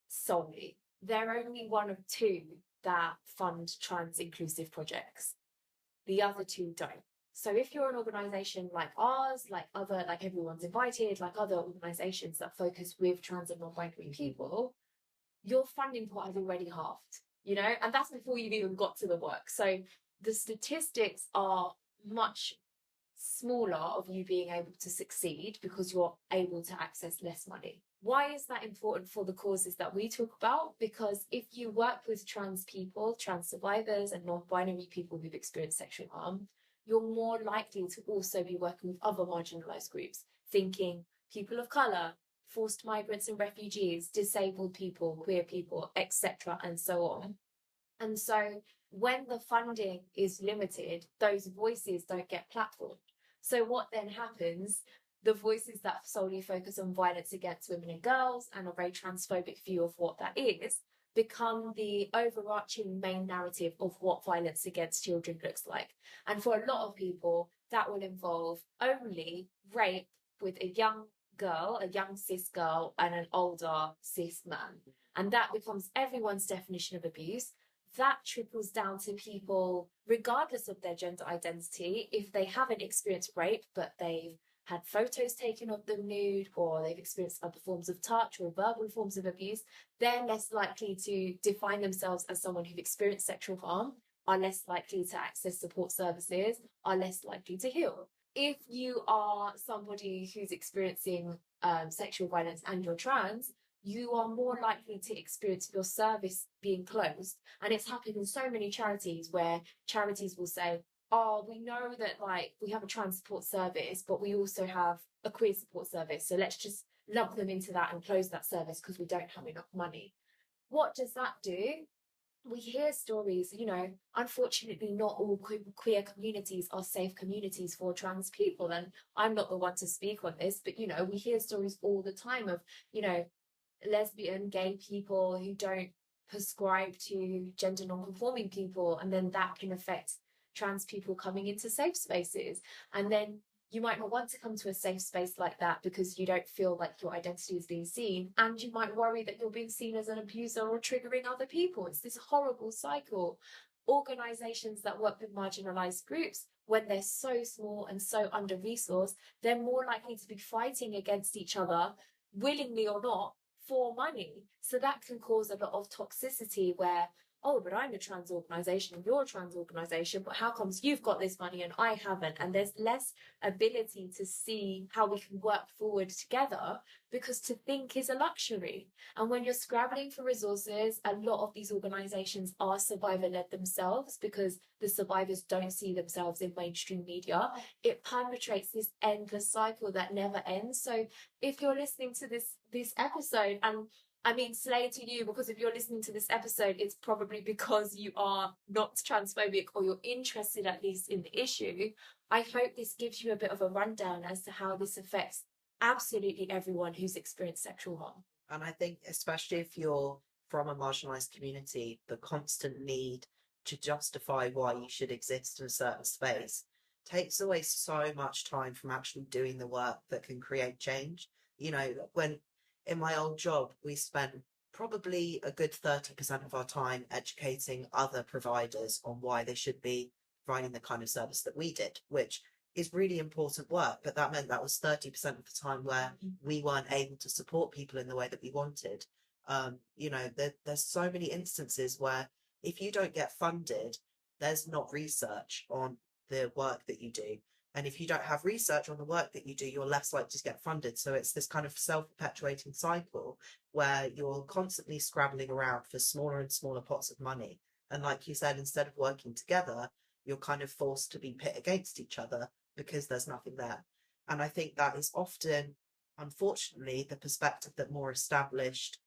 solely. They're only one of 2 that fund trans inclusive projects. The other 2 don't. So if you're an organization like ours, like Everyone's Invited, like other organizations that focus with trans and non-binary people, your funding pot has already halved, and that's before you've even got to the work. So the statistics are much smaller of you being able to succeed because you're able to access less money. Why is that important for the causes that we talk about? Because if you work with trans people, trans survivors, and non-binary people who've experienced sexual harm, you're more likely to also be working with other marginalized groups, thinking people of color, forced migrants and refugees, disabled people, queer people, etc., and so on. And so when the funding is limited, those voices don't get platformed. So what then happens, the voices that solely focus on violence against women and girls and a very transphobic view of what that is, become the overarching main narrative of what violence against children looks like. And for a lot of people, that will involve only rape with a young girl, a young cis girl, and an older cis man. And that becomes everyone's definition of abuse. That trickles down to people, regardless of their gender identity, if they haven't experienced rape, but they've had photos taken of them nude, or they've experienced other forms of touch or verbal forms of abuse, they're less likely to define themselves as someone who've experienced sexual harm, are less likely to access support services, are less likely to heal. If you are somebody who's experiencing sexual violence and you're trans, you are more likely to experience your service being closed. And it's happened in so many charities where charities will say, oh, we know that we have a trans support service, but we also have a queer support service. So let's just lump them into that and close that service because we don't have enough money. What does that do? We hear stories, unfortunately, not all queer communities are safe communities for trans people. And I'm not the one to speak on this, but, we hear stories all the time of, lesbian, gay people who don't prescribe to gender non-conforming people, and then that can affect trans people coming into safe spaces. And then you might not want to come to a safe space like that because you don't feel like your identity is being seen, and you might worry that you're being seen as an abuser or triggering other people. It's this horrible cycle. Organizations that work with marginalized groups, when they're so small and so under-resourced, they're more likely to be fighting against each other, willingly or not, for money. So that can cause a lot of toxicity where, oh, but I'm a trans organization and you're a trans organization, but how comes you've got this money and I haven't? And there's less ability to see how we can work forward together because to think is a luxury. And when you're scrabbling for resources, a lot of these organizations are survivor-led themselves because the survivors don't see themselves in mainstream media. It perpetrates this endless cycle that never ends. So if you're listening to this episode, and I mean, slay to you, because if you're listening to this episode, it's probably because you are not transphobic or you're interested at least in the issue. I hope this gives you a bit of a rundown as to how this affects absolutely everyone who's experienced sexual harm. And I think, especially if you're from a marginalised community, the constant need to justify why you should exist in a certain space takes away so much time from actually doing the work that can create change. When in my old job, we spent probably a good 30% of our time educating other providers on why they should be providing the kind of service that we did, which is really important work. But that meant that was 30% of the time where we weren't able to support people in the way that we wanted. There's so many instances where if you don't get funded, there's not research on the work that you do. And if you don't have research on the work that you do, you're less likely to get funded. So it's this kind of self-perpetuating cycle where you're constantly scrabbling around for smaller and smaller pots of money. And like you said, instead of working together, you're kind of forced to be pit against each other because there's nothing there. And I think that is often, unfortunately, the perspective that more established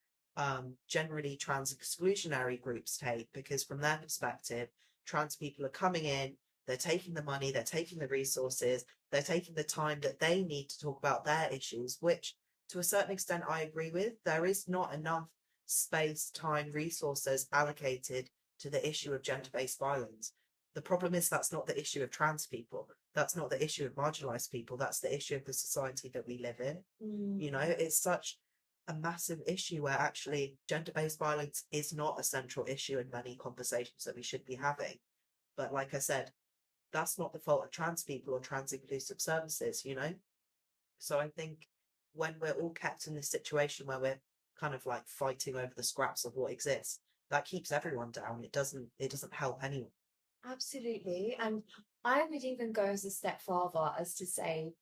generally trans exclusionary groups take, because from their perspective, trans people are coming in, they're taking the money, they're taking the resources, they're taking the time that they need to talk about their issues, which to a certain extent I agree with. There is not enough space, time, resources allocated to the issue of gender-based violence. The problem is that's not the issue of trans people. That's not the issue of marginalized people. That's the issue of the society that we live in. You know, it's such a massive issue where actually gender-based violence is not a central issue in many conversations that we should be having. But like I said, that's not the fault of trans people or trans inclusive services, you know? So I think when we're all kept in this situation where we're kind of like fighting over the scraps of what exists, that keeps everyone down. It doesn't help anyone. Absolutely. And I would even go as a step farther as to say,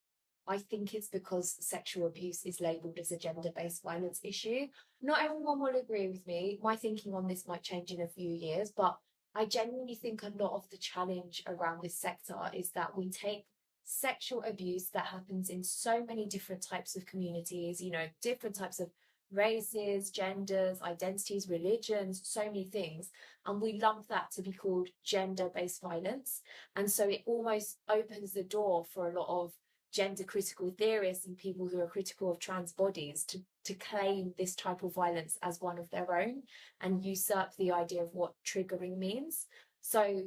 I think it's because sexual abuse is labelled as a gender-based violence issue. Not everyone will agree with me. My thinking on this might change in a few years, but I genuinely think a lot of the challenge around this sector is that we take sexual abuse that happens in so many different types of communities, you know, different types of races, genders, identities, religions, so many things, and we lump that to be called gender-based violence. And so it almost opens the door for a lot of gender critical theorists and people who are critical of trans bodies to claim this type of violence as one of their own and usurp the idea of what triggering means. So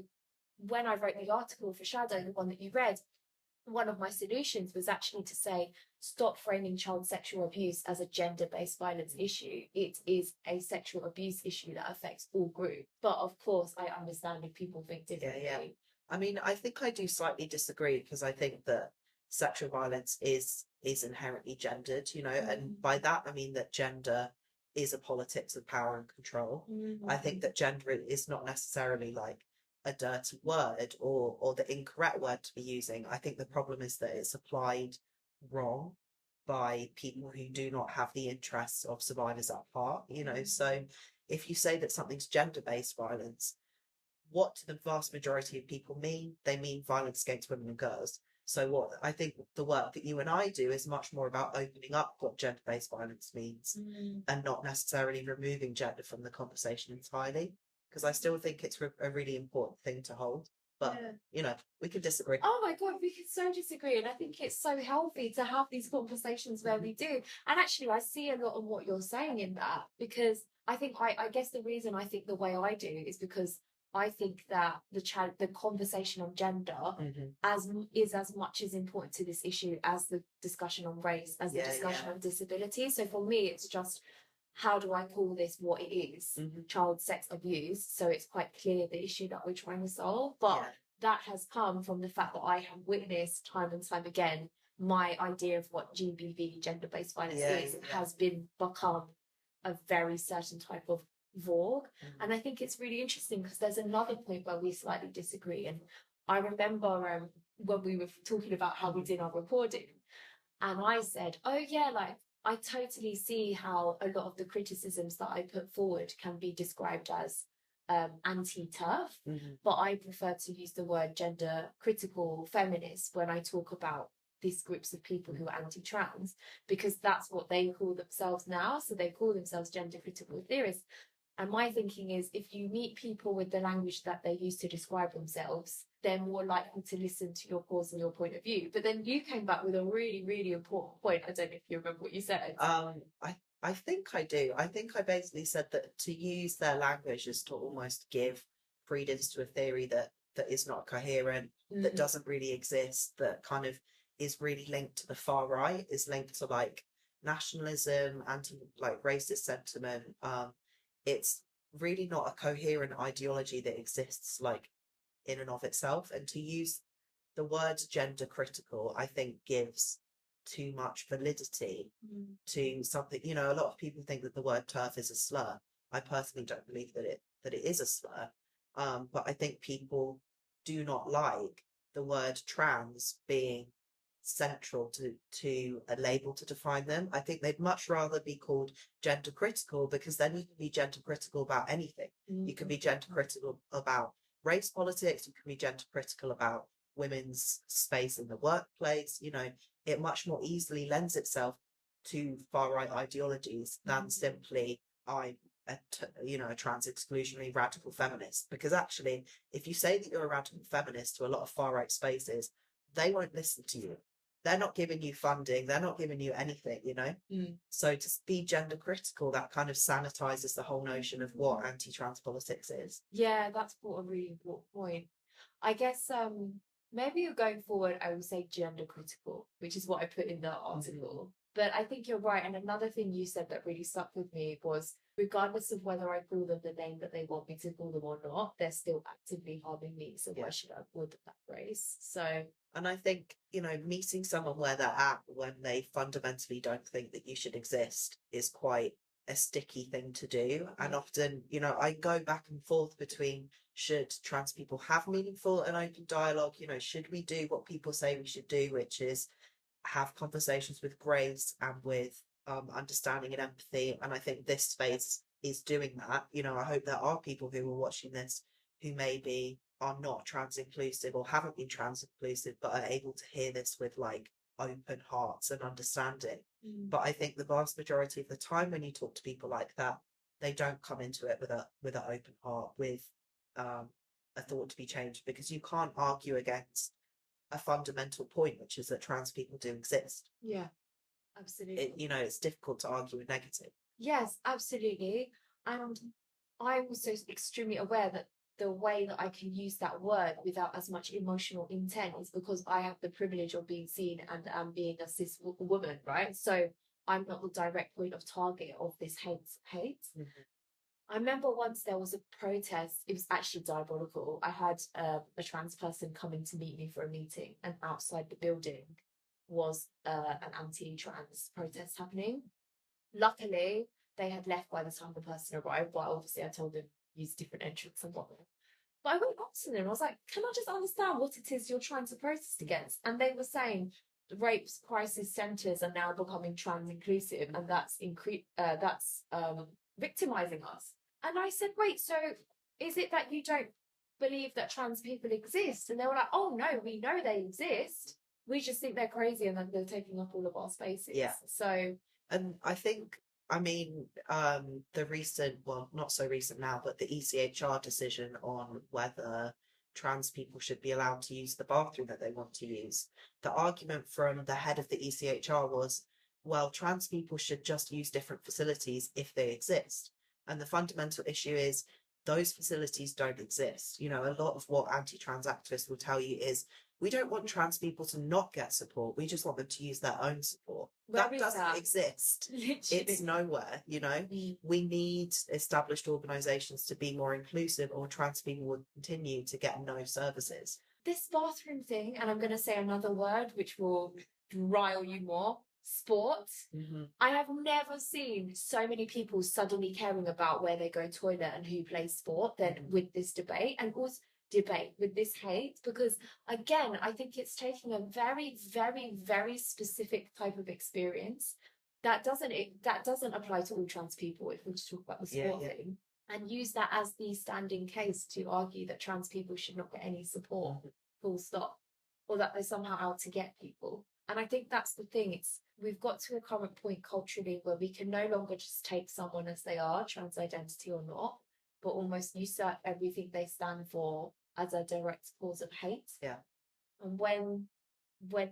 when I wrote the article for Shadow, the one that you read, one of my solutions was actually to say, stop framing child sexual abuse as a gender-based violence issue. It is a sexual abuse issue that affects all groups. But of course, I understand if people think differently. Yeah. I mean, I think I do slightly disagree, because I think that sexual violence is inherently gendered, you know, and by that I mean that gender is a politics of power and control. I think that gender is not necessarily like a dirty word or the incorrect word to be using. I think the problem is that it's applied wrong by people who do not have the interests of survivors at heart, you know. So if you say that something's gender-based violence, what do the vast majority of people mean? They mean violence against women and girls. So what I think the work that you and I do is much more about opening up what gender-based violence means and not necessarily removing gender from the conversation entirely, because I still think it's a really important thing to hold. But, you know, we can disagree. Oh my God, we can so disagree. And I think it's so healthy to have these conversations where we do. And actually, I see a lot of what you're saying in that, because I think, I guess the reason I think the way I do is because I think that the conversation on gender is as much as important to this issue as the discussion on race, as the discussion on disability. So for me, it's just, how do I call this what it is? Child sex abuse. So it's quite clear the issue that we're trying to solve. But that has come from the fact that I have witnessed time and time again my idea of what GBV, gender-based violence, has become a very certain type of vogue. And I think it's really interesting because there's another point where we slightly disagree. And I remember when we were talking about how we did our recording, and I said, oh yeah, like I totally see how a lot of the criticisms that I put forward can be described as anti-TERF, but I prefer to use the word gender critical feminist when I talk about these groups of people who are anti-trans, because that's what they call themselves now. So they call themselves gender critical theorists. And my thinking is, if you meet people with the language that they use to describe themselves, they're more likely to listen to your cause and your point of view. But then you came back with a really, really important point. I don't know if you remember what you said. I think I do. I think I basically said that to use their language is to almost give credence to a theory that is not coherent, that doesn't really exist, that kind of is really linked to the far right, is linked to like nationalism and to like racist sentiment. It's really not a coherent ideology that exists like in and of itself. And to use the word gender critical, I think gives too much validity to something. You know, a lot of people think that the word TERF is a slur. I personally don't believe that it is a slur. But I think people do not like the word trans being central to a label to define them. I think they'd much rather be called gender critical, because then you can be gender critical about anything. You can be gender critical about race politics, you can be gender critical about women's space in the workplace. You know, it much more easily lends itself to far right ideologies than simply I'm a trans exclusionary radical feminist, because actually, if you say that you're a radical feminist to a lot of far right spaces, they won't listen to you. They're not giving you funding. They're not giving you anything, So to be gender critical, that kind of sanitizes the whole notion of what anti-trans politics is. Yeah, that's a really important point. I guess maybe going forward, I would say gender critical, which is what I put in the article. But I think you're right. And another thing you said that really stuck with me was, regardless of whether I call them the name that they want me to call them or not, they're still actively harming me. So why should I avoid that phrase? So, and I think, meeting someone where they're at when they fundamentally don't think that you should exist is quite a sticky thing to do. And often, I go back and forth between, should trans people have meaningful and open dialogue? Should we do what people say we should do, which is have conversations with grace and with understanding and empathy? And I think this space is doing that. I hope there are people who are watching this who maybe are not trans inclusive or haven't been trans inclusive, but are able to hear this with like open hearts and understanding. But I think the vast majority of the time when you talk to people like that, they don't come into it with an open heart, with a thought to be changed, because you can't argue against a fundamental point, which is that trans people do exist. Yeah, absolutely. It's difficult to argue a negative. Yes, absolutely. And I'm also extremely aware that the way that I can use that word without as much emotional intent is because I have the privilege of being seen and being a cis woman, right? So I'm not the direct point of target of this hate. I remember once there was a protest. It was actually diabolical. I had a trans person coming to meet me for a meeting, and outside the building was an anti-trans protest happening. Luckily, they had left by the time the person arrived, but obviously I told them use different entrance and whatnot. But I went up to them. I was like, "Can I just understand what it is you're trying to protest against?" And they were saying the rape crisis centres are now becoming trans inclusive, and that's victimizing us. And I said, "Wait, so is it that you don't believe that trans people exist?" And they were like, "Oh no, we know they exist. We just think they're crazy and that they're taking up all of our spaces." Yeah. So, and I think, the recent, well, not so recent now, but the ECHR decision on whether trans people should be allowed to use the bathroom that they want to use. The argument from the head of the ECHR was, well, trans people should just use different facilities if they exist. And the fundamental issue is those facilities don't exist. A lot of what anti-trans activists will tell you is, we don't want trans people to not get support. We just want them to use their own support. That doesn't exist. Literally. It's nowhere, We need established organisations to be more inclusive, or trans people will continue to get no services. This bathroom thing, and I'm going to say another word which will rile you more, sport. I have never seen so many people suddenly caring about where they go toilet and who plays sport than with this debate, and also with this hate, because again, I think it's taking a very, very, very specific type of experience that doesn't apply to all trans people, if we just talk about the sport thing, and use that as the standing case to argue that trans people should not get any support, full stop, or that they're somehow out to get people. And I think that's the thing. We've got to a current point culturally where we can no longer just take someone as they are, trans identity or not, but almost usurp everything they stand for as a direct cause of hate. Yeah. And when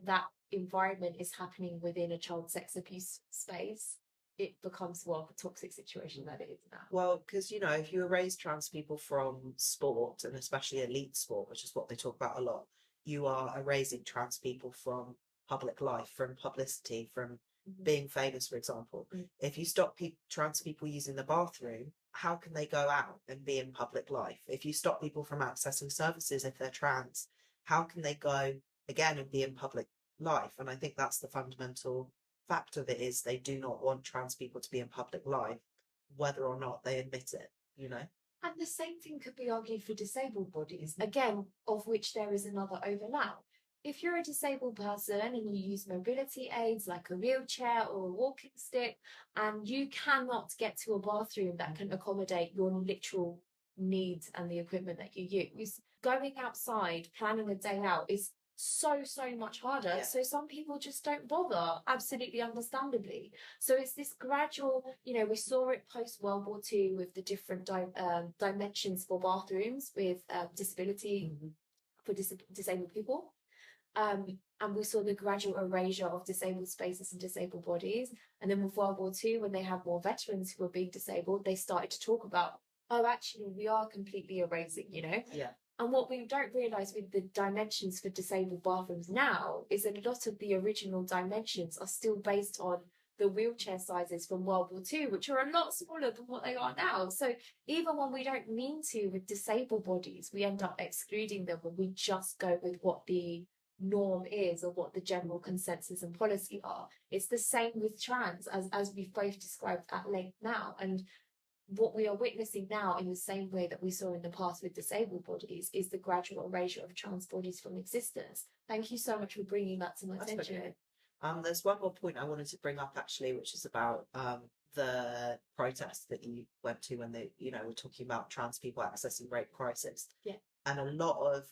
that environment is happening within a child sex abuse space, it becomes, well, a toxic situation that it is now. Well, because, if you erase trans people from sport, and especially elite sport, which is what they talk about a lot, you are erasing trans people from public life, from publicity, from being famous, for example. If you stop trans people using the bathroom, how can they go out and be in public life? If you stop people from accessing services if they're trans, how can they go again and be in public life? And I think that's the fundamental fact of it, is they do not want trans people to be in public life, whether or not they admit it, And the same thing could be argued for disabled bodies, again, of which there is another overlap. If you're a disabled person and you use mobility aids like a wheelchair or a walking stick, and you cannot get to a bathroom that can accommodate your literal needs and the equipment that you use, going outside, planning a day out is so much harder. Yeah. So some people just don't bother, absolutely understandably. So it's this gradual, we saw it post World War II with the different dimensions for bathrooms with disability for disabled people. And we saw the gradual erasure of disabled spaces and disabled bodies. And then with World War II, when they had more veterans who were being disabled, they started to talk about, oh, actually, we are completely erasing, Yeah. And what we don't realise with the dimensions for disabled bathrooms now is a lot of the original dimensions are still based on the wheelchair sizes from World War II, which are a lot smaller than what they are now. So even when we don't mean to with disabled bodies, we end up excluding them when we just go with what the norm is or what the general consensus and policy are. It's the same with trans, as we've both described at length now. And what we are witnessing now, in the same way that we saw in the past with disabled bodies, is the gradual erasure of trans bodies from existence. Thank you so much for bringing that to my attention. Okay. There's one more point I wanted to bring up actually, which is about the protest that you went to when they, were talking about trans people accessing rape crisis. Yeah. And a lot of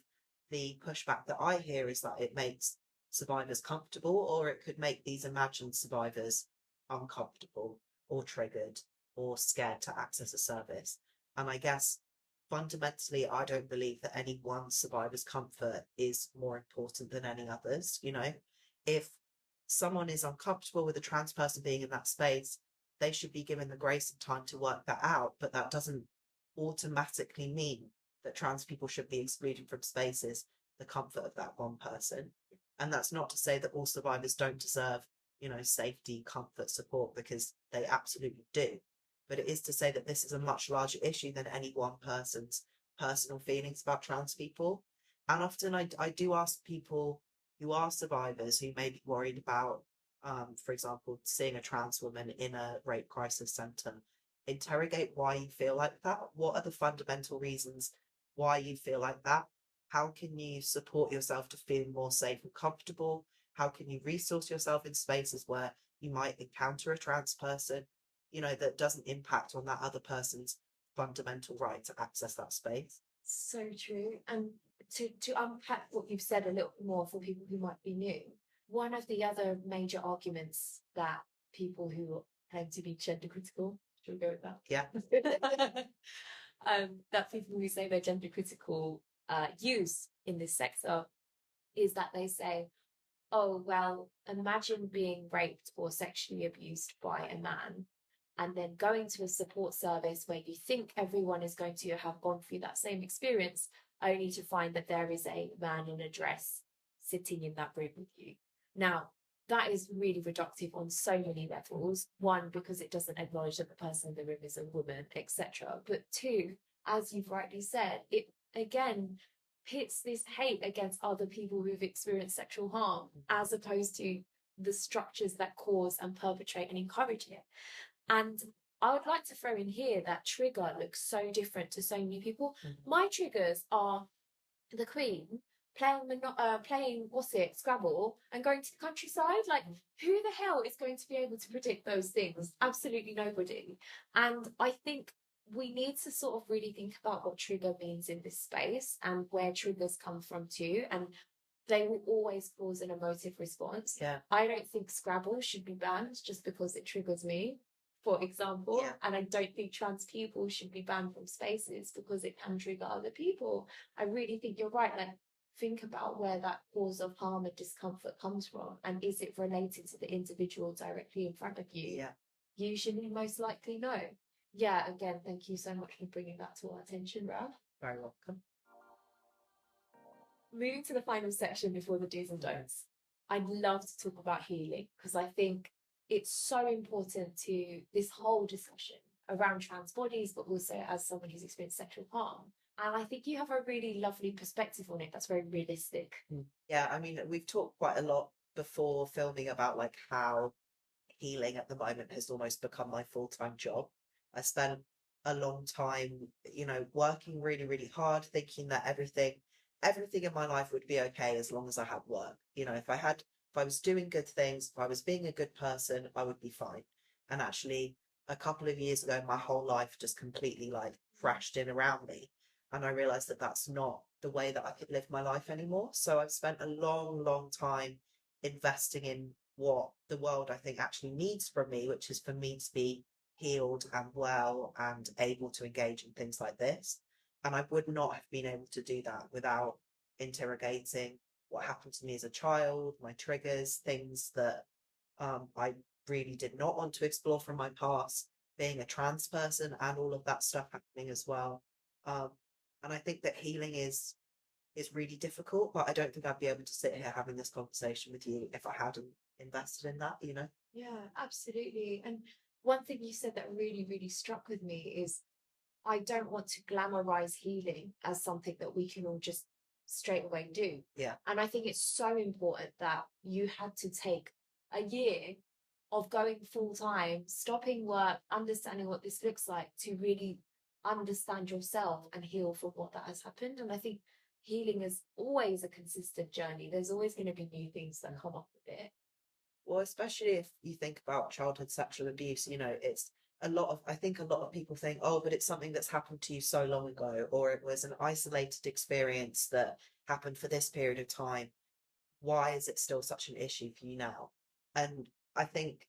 the pushback that I hear is that it makes survivors comfortable, or it could make these imagined survivors uncomfortable or triggered or scared to access a service. And I guess fundamentally, I don't believe that any one survivor's comfort is more important than any others. If someone is uncomfortable with a trans person being in that space, they should be given the grace and time to work that out. But that doesn't automatically mean that trans people should be excluded from spaces, the comfort of that one person. And that's not to say that all survivors don't deserve, safety, comfort, support, because they absolutely do. But it is to say that this is a much larger issue than any one person's personal feelings about trans people. And often I do ask people who are survivors who may be worried about, for example, seeing a trans woman in a rape crisis centre, interrogate why you feel like that. What are the fundamental reasons why you feel like that? How can you support yourself to feel more safe and comfortable? How can you resource yourself in spaces where you might encounter a trans person, that doesn't impact on that other person's fundamental right to access that space? So true. And to unpack what you've said a little more for people who might be new, one of the other major arguments that people who claim to be gender critical, should we go with that? Yeah. That people who say they're gender critical use in this sector is that they say, oh, well, imagine being raped or sexually abused by a man and then going to a support service where you think everyone is going to have gone through that same experience, only to find that there is a man in a dress sitting in that room with you. Now, that is really reductive on so many levels. One, because it doesn't acknowledge that the person in the room is a woman, etc. But two, as you've rightly said, it again pits this hate against other people who've experienced sexual harm, as opposed to the structures that cause and perpetrate and encourage it. And I would like to throw in here that trigger looks so different to so many people. My triggers are the Queen playing Scrabble and going to the countryside. Like, who the hell is going to be able to predict those things? Absolutely nobody. And I think we need to sort of really think about what trigger means in this space and where triggers come from too. And they will always cause an emotive response. Yeah. I don't think Scrabble should be banned just because it triggers me, for example. Yeah. And I don't think trans people should be banned from spaces because it can trigger other people. I really think you're right. Like, think about where that cause of harm and discomfort comes from, and is it related to the individual directly in front of you? Yeah. Usually, most likely, no. Yeah, again, thank you so much for bringing that to our attention, Ralph. Very welcome. Moving to the final section before the do's and don'ts, I'd love to talk about healing, because I think it's so important to this whole discussion around trans bodies, but also as someone who's experienced sexual harm. And I think you have a really lovely perspective on it that's very realistic. Yeah, I mean, we've talked quite a lot before filming about like how healing at the moment has almost become my full-time job. I spent a long time, working really, really hard, thinking that everything in my life would be okay as long as I had work. If I was doing good things, if I was being a good person, I would be fine. And actually, a couple of years ago, my whole life just completely like crashed in around me. And I realized that that's not the way that I could live my life anymore. So I've spent a long, long time investing in what the world I think actually needs from me, which is for me to be healed and well and able to engage in things like this. And I would not have been able to do that without interrogating what happened to me as a child, my triggers, things that I really did not want to explore from my past, being a trans person and all of that stuff happening as well. Um, and I think that healing is really difficult, but I don't think I'd be able to sit here having this conversation with you if I hadn't invested in that, you know? Yeah, absolutely. And one thing you said that really, really struck with me is I don't want to glamorize healing as something that we can all just straight away do. Yeah. And I think it's so important that you had to take a year of going full time, stopping work, understanding what this looks like to really understand yourself and heal from what that has happened. And I think healing is always a consistent journey. There's always going to be new things that come up with it. Well, especially if you think about childhood sexual abuse, you know, it's I think a lot of people think, oh, but it's something that's happened to you so long ago, or it was an isolated experience that happened for this period of time. Why is it still such an issue for you now? And I think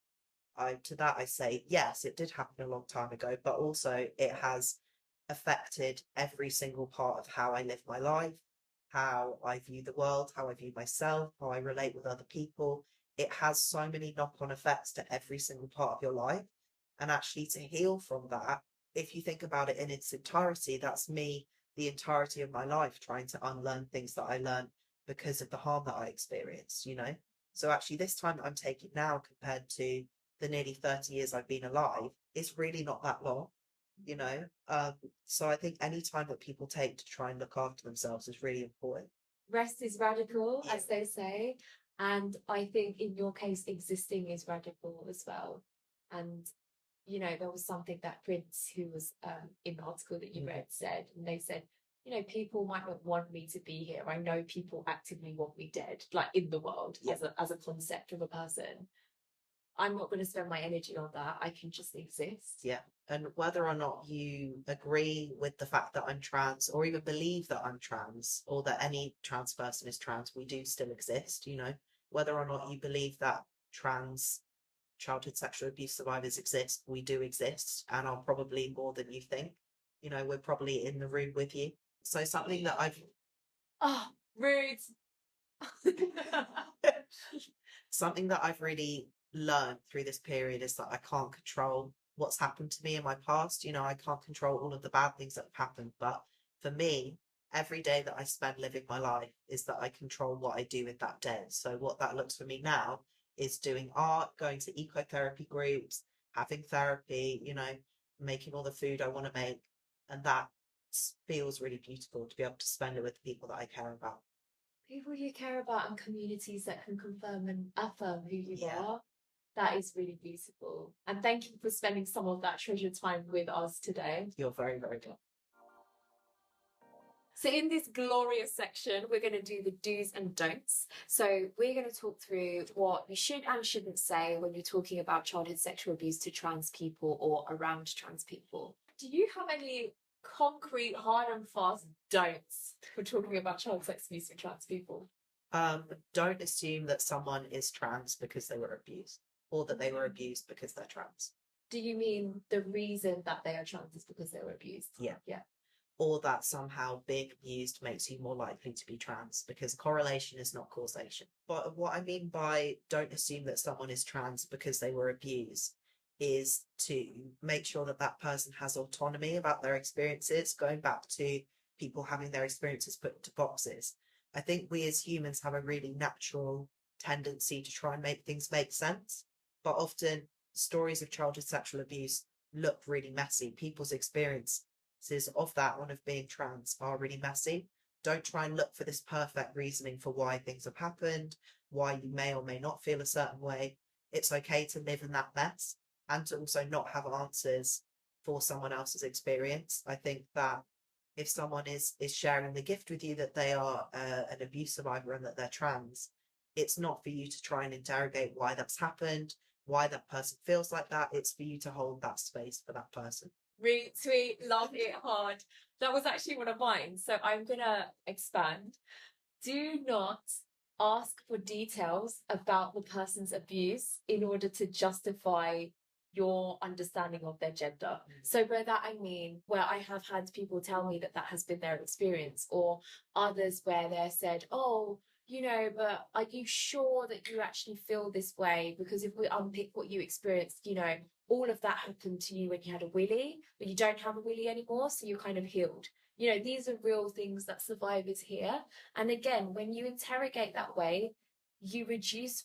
to that I say, yes, it did happen a long time ago, but also it has affected every single part of how I live my life, how I view the world, how I view myself, how I relate with other people. It has so many knock-on effects to every single part of your life. And actually to heal from that, if you think about it in its entirety, that's me the entirety of my life trying to unlearn things that I learned because of the harm that I experienced, you know? So actually this time that I'm taking now compared to the nearly 30 years I've been alive, it's really not that long, you know? So I think any time that people take to try and look after themselves is really important. Rest is radical, as they say. And I think in your case, existing is radical as well. And, you know, there was something that Prince, who was in the article that you read, said, and they said, you know, people might not want me to be here. I know people actively want me dead, like in the world, as a concept of a person. I'm not going to spend my energy on that. I can just exist. Yeah. And whether or not you agree with the fact that I'm trans or even believe that I'm trans or that any trans person is trans, we do still exist, you know, whether or not you believe that trans childhood sexual abuse survivors exist, we do exist and are probably more than you think. You know, we're probably in the room with you. So something that I've Oh, rude. something that I've really learned through this period is that I can't control what's happened to me in my past. You know, I can't control all of the bad things that have happened. But for me, every day that I spend living my life is that I control what I do with that day. So what that looks for me now is doing art, going to ecotherapy groups, having therapy, you know, making all the food I want to make. And that feels really beautiful to be able to spend it with the people that I care about. People you care about and communities that can confirm and affirm who you are. That is really beautiful. And thank you for spending some of that treasured time with us today. You're very, very good. So in this glorious section, we're going to do the do's and don'ts. So we're going to talk through what you should and shouldn't say when you're talking about childhood sexual abuse to trans people or around trans people. Do you have any concrete, hard and fast don'ts for talking about child sex abuse to trans people? Don't assume that someone is trans because they were abused or that they were abused because they're trans. Do you mean the reason that they are trans is because they were abused? Yeah. Yeah. Or that somehow being abused makes you more likely to be trans, because correlation is not causation. But what I mean by don't assume that someone is trans because they were abused is to make sure that that person has autonomy about their experiences, going back to people having their experiences put into boxes. I think we as humans have a really natural tendency to try and make things make sense, but often stories of childhood sexual abuse look really messy. People's experiences of that one of being trans are really messy. Don't try and look for this perfect reasoning for why things have happened, why you may or may not feel a certain way. It's okay to live in that mess and to also not have answers for someone else's experience. I think that if someone is sharing the gift with you that they are an abuse survivor and that they're trans, it's not for you to try and interrogate why that's happened, why that person feels like that. It's for you to hold that space for that person. Retweet, love it hard. That was actually one of mine. So I'm gonna expand. Do not ask for details about the person's abuse in order to justify your understanding of their gender. So by that I mean where I have had people tell me that that has been their experience, or others where they're said, oh, you know, but are you sure that you actually feel this way? Because if we unpick what you experienced, you know, all of that happened to you when you had a willy, but you don't have a willy anymore, so you're kind of healed. You know, these are real things that survivors hear. And again, when you interrogate that way, you reduce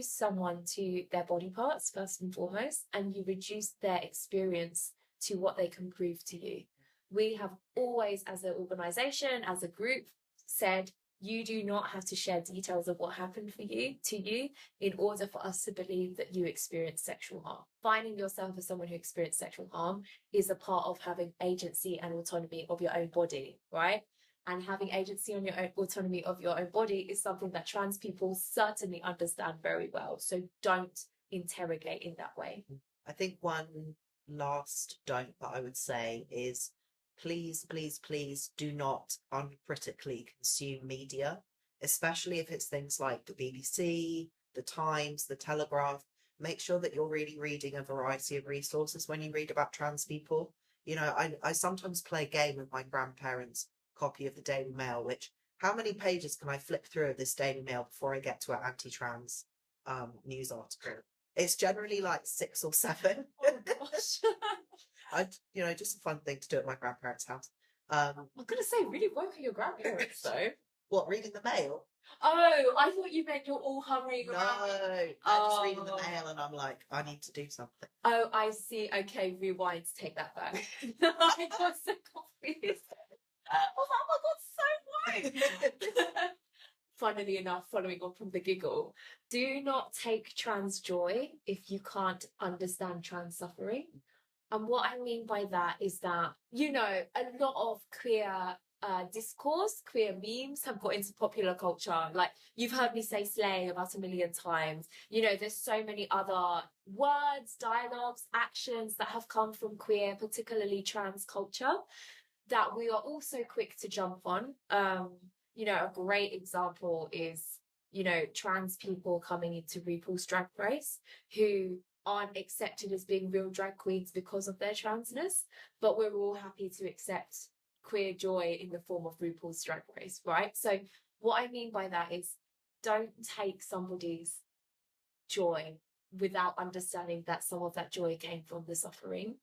someone to their body parts first and foremost, and you reduce their experience to what they can prove to you. We have always, as an organization, as a group, said you do not have to share details of what happened to you in order for us to believe that you experienced sexual harm. Finding yourself as someone who experienced sexual harm is a part of having agency and autonomy of your own body, right? And having agency on your own autonomy of your own body is something that trans people certainly understand very well. So don't interrogate in that way. I think one last don't that I would say is please, please, please do not uncritically consume media, especially if it's things like the BBC, the Times, the Telegraph. Make sure that you're really reading a variety of resources when you read about trans people. You know, I sometimes play a game with my grandparents' copy of the Daily Mail, which how many pages can I flip through of this Daily Mail before I get to an anti-trans news article? It's generally like 6 or 7. Oh gosh. You know, just a fun thing to do at my grandparents' house. I'm gonna say, really woke your grandparents though. What, reading the mail? Oh, I thought you meant you're all hurrying around. No, I'm just reading the mail and I'm like, I need to do something. Oh, I see. Okay, rewind, take that back. I got so confused. Oh my God, so right. Funnily enough, following on from the giggle, do not take trans joy if you can't understand trans suffering. And what I mean by that is that, you know, a lot of queer discourse, queer memes have got into popular culture. Like, you've heard me say slay about 1 million times. You know, there's so many other words, dialogues, actions that have come from queer, particularly trans culture, that we are also quick to jump on. You know, a great example is, you know, trans people coming into RuPaul's Drag Race who aren't accepted as being real drag queens because of their transness, but we're all happy to accept queer joy in the form of RuPaul's Drag Race, right? So what I mean by that is, don't take somebody's joy without understanding that some of that joy came from the suffering.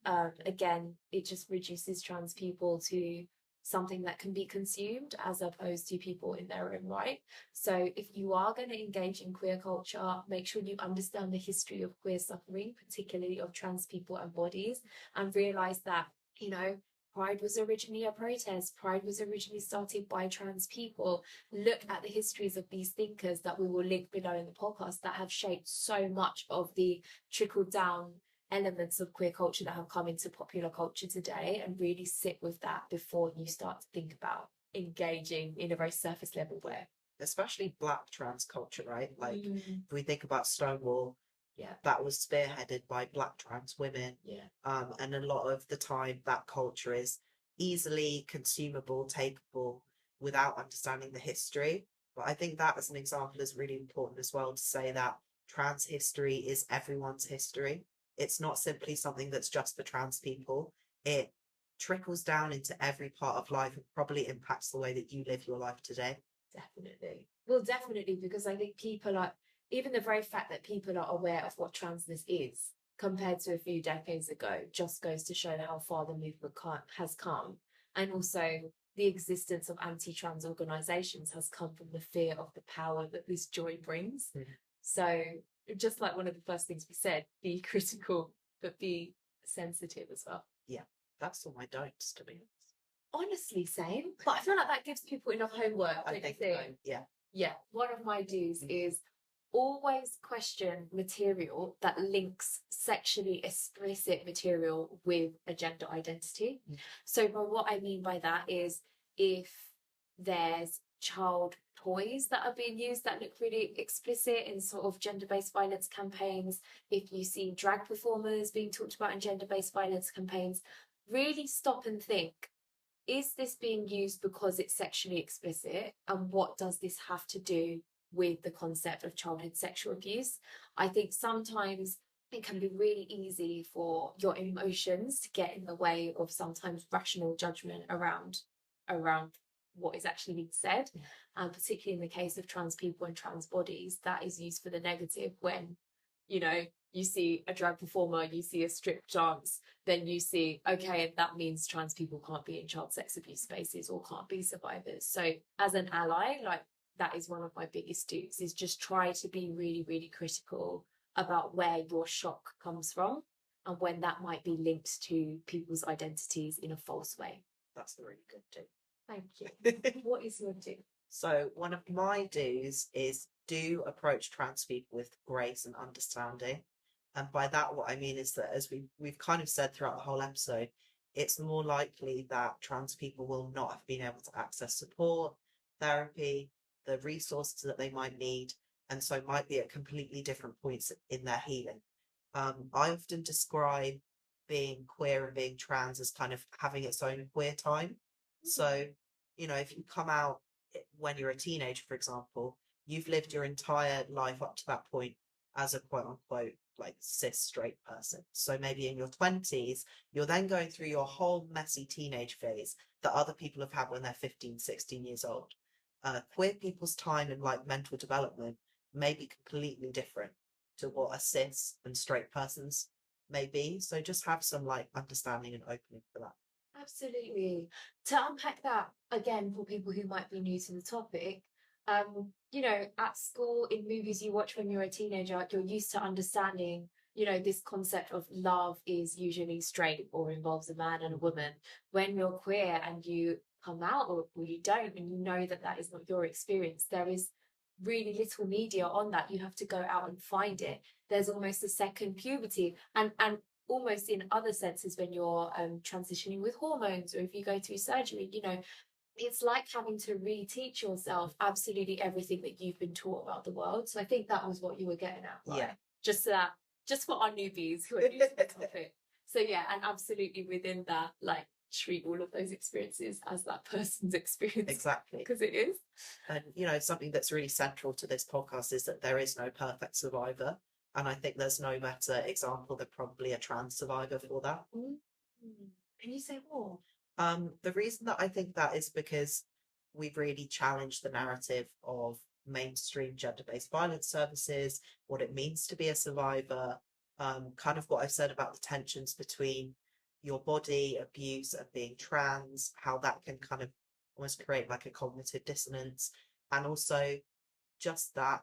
Again, it just reduces trans people to something that can be consumed as opposed to people in their own right. So if you are going to engage in queer culture, make sure you understand the history of queer suffering, particularly of trans people and bodies, and realize that, you know, Pride was originally a protest. Pride was originally started by trans people. Look at the histories of these thinkers that we will link below in the podcast that have shaped so much of the trickle down elements of queer culture that have come into popular culture today, and really sit with that before you start to think about engaging in a very surface level way. Especially Black trans culture, right? Like, if we think about Stonewall, yeah, that was spearheaded by Black trans women. Yeah. And a lot of the time that culture is easily consumable, takeable without understanding the history. But I think that as an example is really important as well, to say that trans history is everyone's history. It's not simply something that's just for trans people. It trickles down into every part of life and probably impacts the way that you live your life today. Definitely. Well, definitely, because I think people are, even the very fact that people are aware of what transness is compared to a few decades ago just goes to show how far the movement has come. And also the existence of anti-trans organizations has come from the fear of the power that this joy brings. So just like one of the first things we said, be critical, but be sensitive as well. Yeah, that's all my don'ts, to be honest. Honestly, same. But I feel like that gives people enough homework. I think so, yeah. Yeah, one of my do's is always question material that links sexually explicit material with a gender identity. So what I mean by that is, if there's child toys that are being used that look really explicit in sort of gender-based violence campaigns, if you see drag performers being talked about in gender-based violence campaigns, really stop and think, is this being used because it's sexually explicit? And what does this have to do with the concept of childhood sexual abuse? I think sometimes it can be really easy for your emotions to get in the way of sometimes rational judgment around what is actually being said. And particularly in the case of trans people and trans bodies, that is used for the negative when, you know, you see a drag performer, you see a strip dance, then you see, okay, that means trans people can't be in child sex abuse spaces or can't be survivors. So as an ally, like, that is one of my biggest do's, is just try to be really, really critical about where your shock comes from and when that might be linked to people's identities in a false way. That's a really good do. Thank you. What is your do? So one of my do's is do approach trans people with grace and understanding. And by that, what I mean is that, as we've kind of said throughout the whole episode, it's more likely that trans people will not have been able to access support, therapy, the resources that they might need, and so might be at completely different points in their healing. I often describe being queer and being trans as kind of having its own queer time. So, you know, if you come out when you're a teenager, for example, you've lived your entire life up to that point as a quote unquote like cis straight person. So maybe in your 20s, you're then going through your whole messy teenage phase that other people have had when they're 15, 16 years old. Queer people's time in like mental development may be completely different to what a cis and straight person's may be. So just have some like understanding and opening for that. Absolutely. To unpack that again for people who might be new to the topic, you know, at school, in movies you watch when you're a teenager, you're used to understanding, you know, this concept of love is usually straight or involves a man and a woman. When you're queer and you come out, or you don't, and you know that that is not your experience, there is really little media on that. You have to go out and find it. There's almost a second puberty, and almost in other senses when you're transitioning with hormones, or if you go through surgery, you know, it's like having to reteach yourself absolutely everything that you've been taught about the world. So I think that was what you were getting at, right? Yeah. Just for our newbies who are new to the topic. So yeah, and absolutely within that, like, treat all of those experiences as that person's experience. Exactly. Because it is. And, you know, something that's really central to this podcast is that there is no perfect survivor. And I think there's no better example than probably a trans survivor for that. Can you say more? The reason that I think that is because we've really challenged the narrative of mainstream gender-based violence services, what it means to be a survivor, kind of what I've said about the tensions between your body, abuse, and being trans, how that can kind of almost create like a cognitive dissonance. And also just that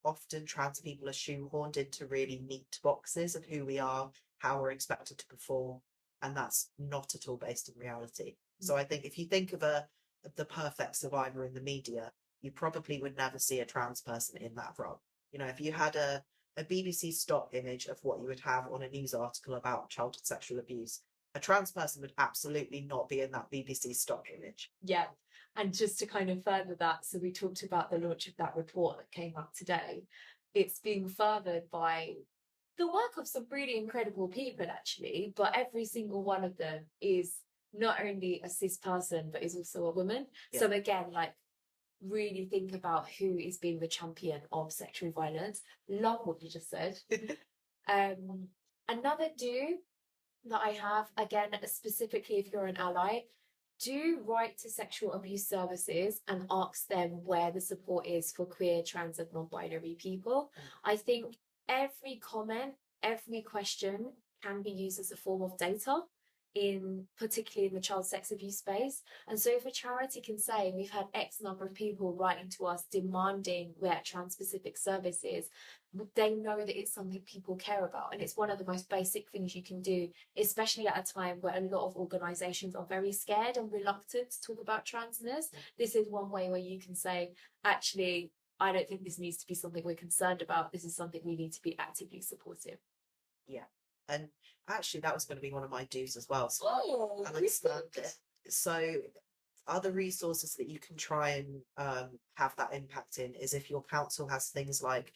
often trans people are shoehorned into really neat boxes of who we are, how we're expected to perform, and that's not at all based in reality. So I think if you think of the perfect survivor in the media, you probably would never see a trans person in that role. You know, if you had a BBC stock image of what you would have on a news article about childhood sexual abuse, a trans person would absolutely not be in that BBC stock image. Yeah. And just to kind of further that, so we talked about the launch of that report that came up today. It's being furthered by the work of some really incredible people, actually, but every single one of them is not only a cis person, but is also a woman. Yeah. So again, like, really think about who is being the champion of sexual violence. Love what you just said. Another do that I have, again, specifically if you're an ally, do write to sexual abuse services and ask them where the support is for queer, trans, and non-binary people. I think every comment, every question can be used as a form of data, particularly in the child sex abuse space. And so if a charity can say, we've had X number of people writing to us demanding where trans-specific services, they know that it's something people care about. And it's one of the most basic things you can do, especially at a time where a lot of organisations are very scared and reluctant to talk about transness. This is one way where you can say, actually, I don't think this needs to be something we're concerned about. This is something we need to be actively supportive. Yeah. And actually, that was going to be one of my do's as well. So I'll expand it. So other resources that you can try and have that impact in is if your council has things like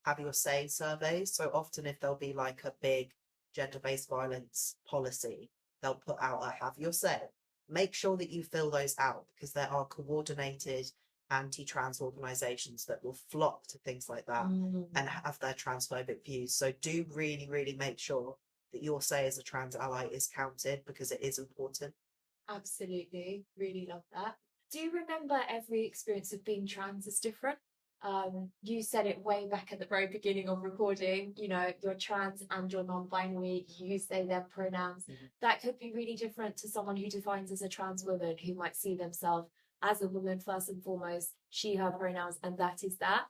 have your say surveys. So often, if there'll be like a big gender-based violence policy, they'll put out a have your say. Make sure that you fill those out because there are coordinated anti-trans organizations that will flock to things like that and have their transphobic views. So do really, really make sure that your say as a trans ally is counted because it is important. Absolutely. Really love that. Do you remember every experience of being trans is different? You said it way back at the very beginning of recording, you know, you're trans and you're non-binary, you use they, them pronouns. That could be really different to someone who defines as a trans woman who might see themselves as a woman first and foremost, she, her pronouns, and that is that.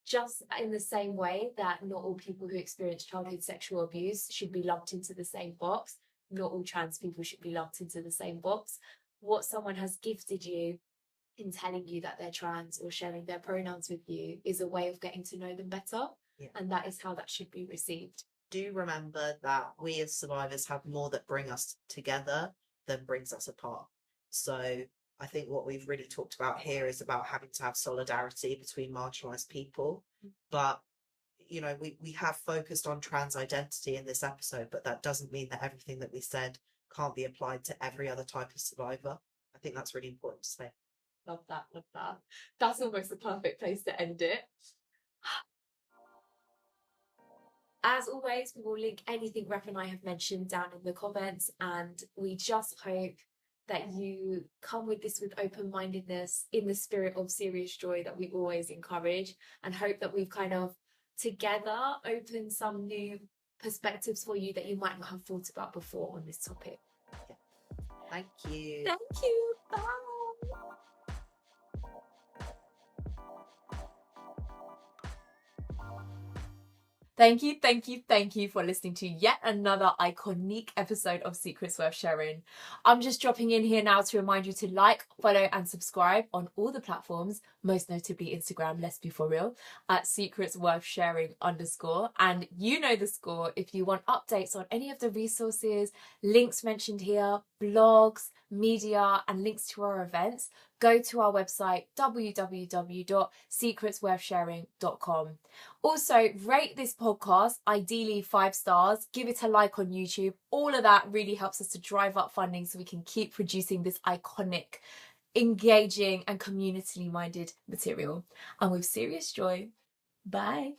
Just in the same way that not all people who experience childhood sexual abuse should be lumped into the same box, not all trans people should be lumped into the same box. What someone has gifted you in telling you that they're trans or sharing their pronouns with you is a way of getting to know them better. Yeah. And that is how that should be received. Do remember that we as survivors have more that bring us together than brings us apart. So I think what we've really talked about here is about having to have solidarity between marginalised people. But, you know, we have focused on trans identity in this episode, but that doesn't mean that everything that we said can't be applied to every other type of survivor. I think that's really important to say. Love that, love that. That's almost the perfect place to end it. As always, we will link anything Ref and I have mentioned down in the comments, and we just hope that you come with this with open-mindedness in the spirit of serious joy that we always encourage, and hope that we've kind of together opened some new perspectives for you that you might not have thought about before on this topic. Yeah. Thank you. Thank you. Bye. Thank you for listening to yet another iconic episode of Secrets Worth Sharing. I'm just dropping in here now to remind you to like, follow and subscribe on all the platforms, most notably Instagram, let's be for real, at Secrets Worth Sharing _. And you know the score. If you want updates on any of the resources, links mentioned here, blogs, media and links to our events, go to our website www.secretsworthsharing.com. Also, rate this podcast, ideally 5 stars, give it a like on YouTube. All of that really helps us to drive up funding so we can keep producing this iconic, engaging and community minded material. And with serious joy, bye.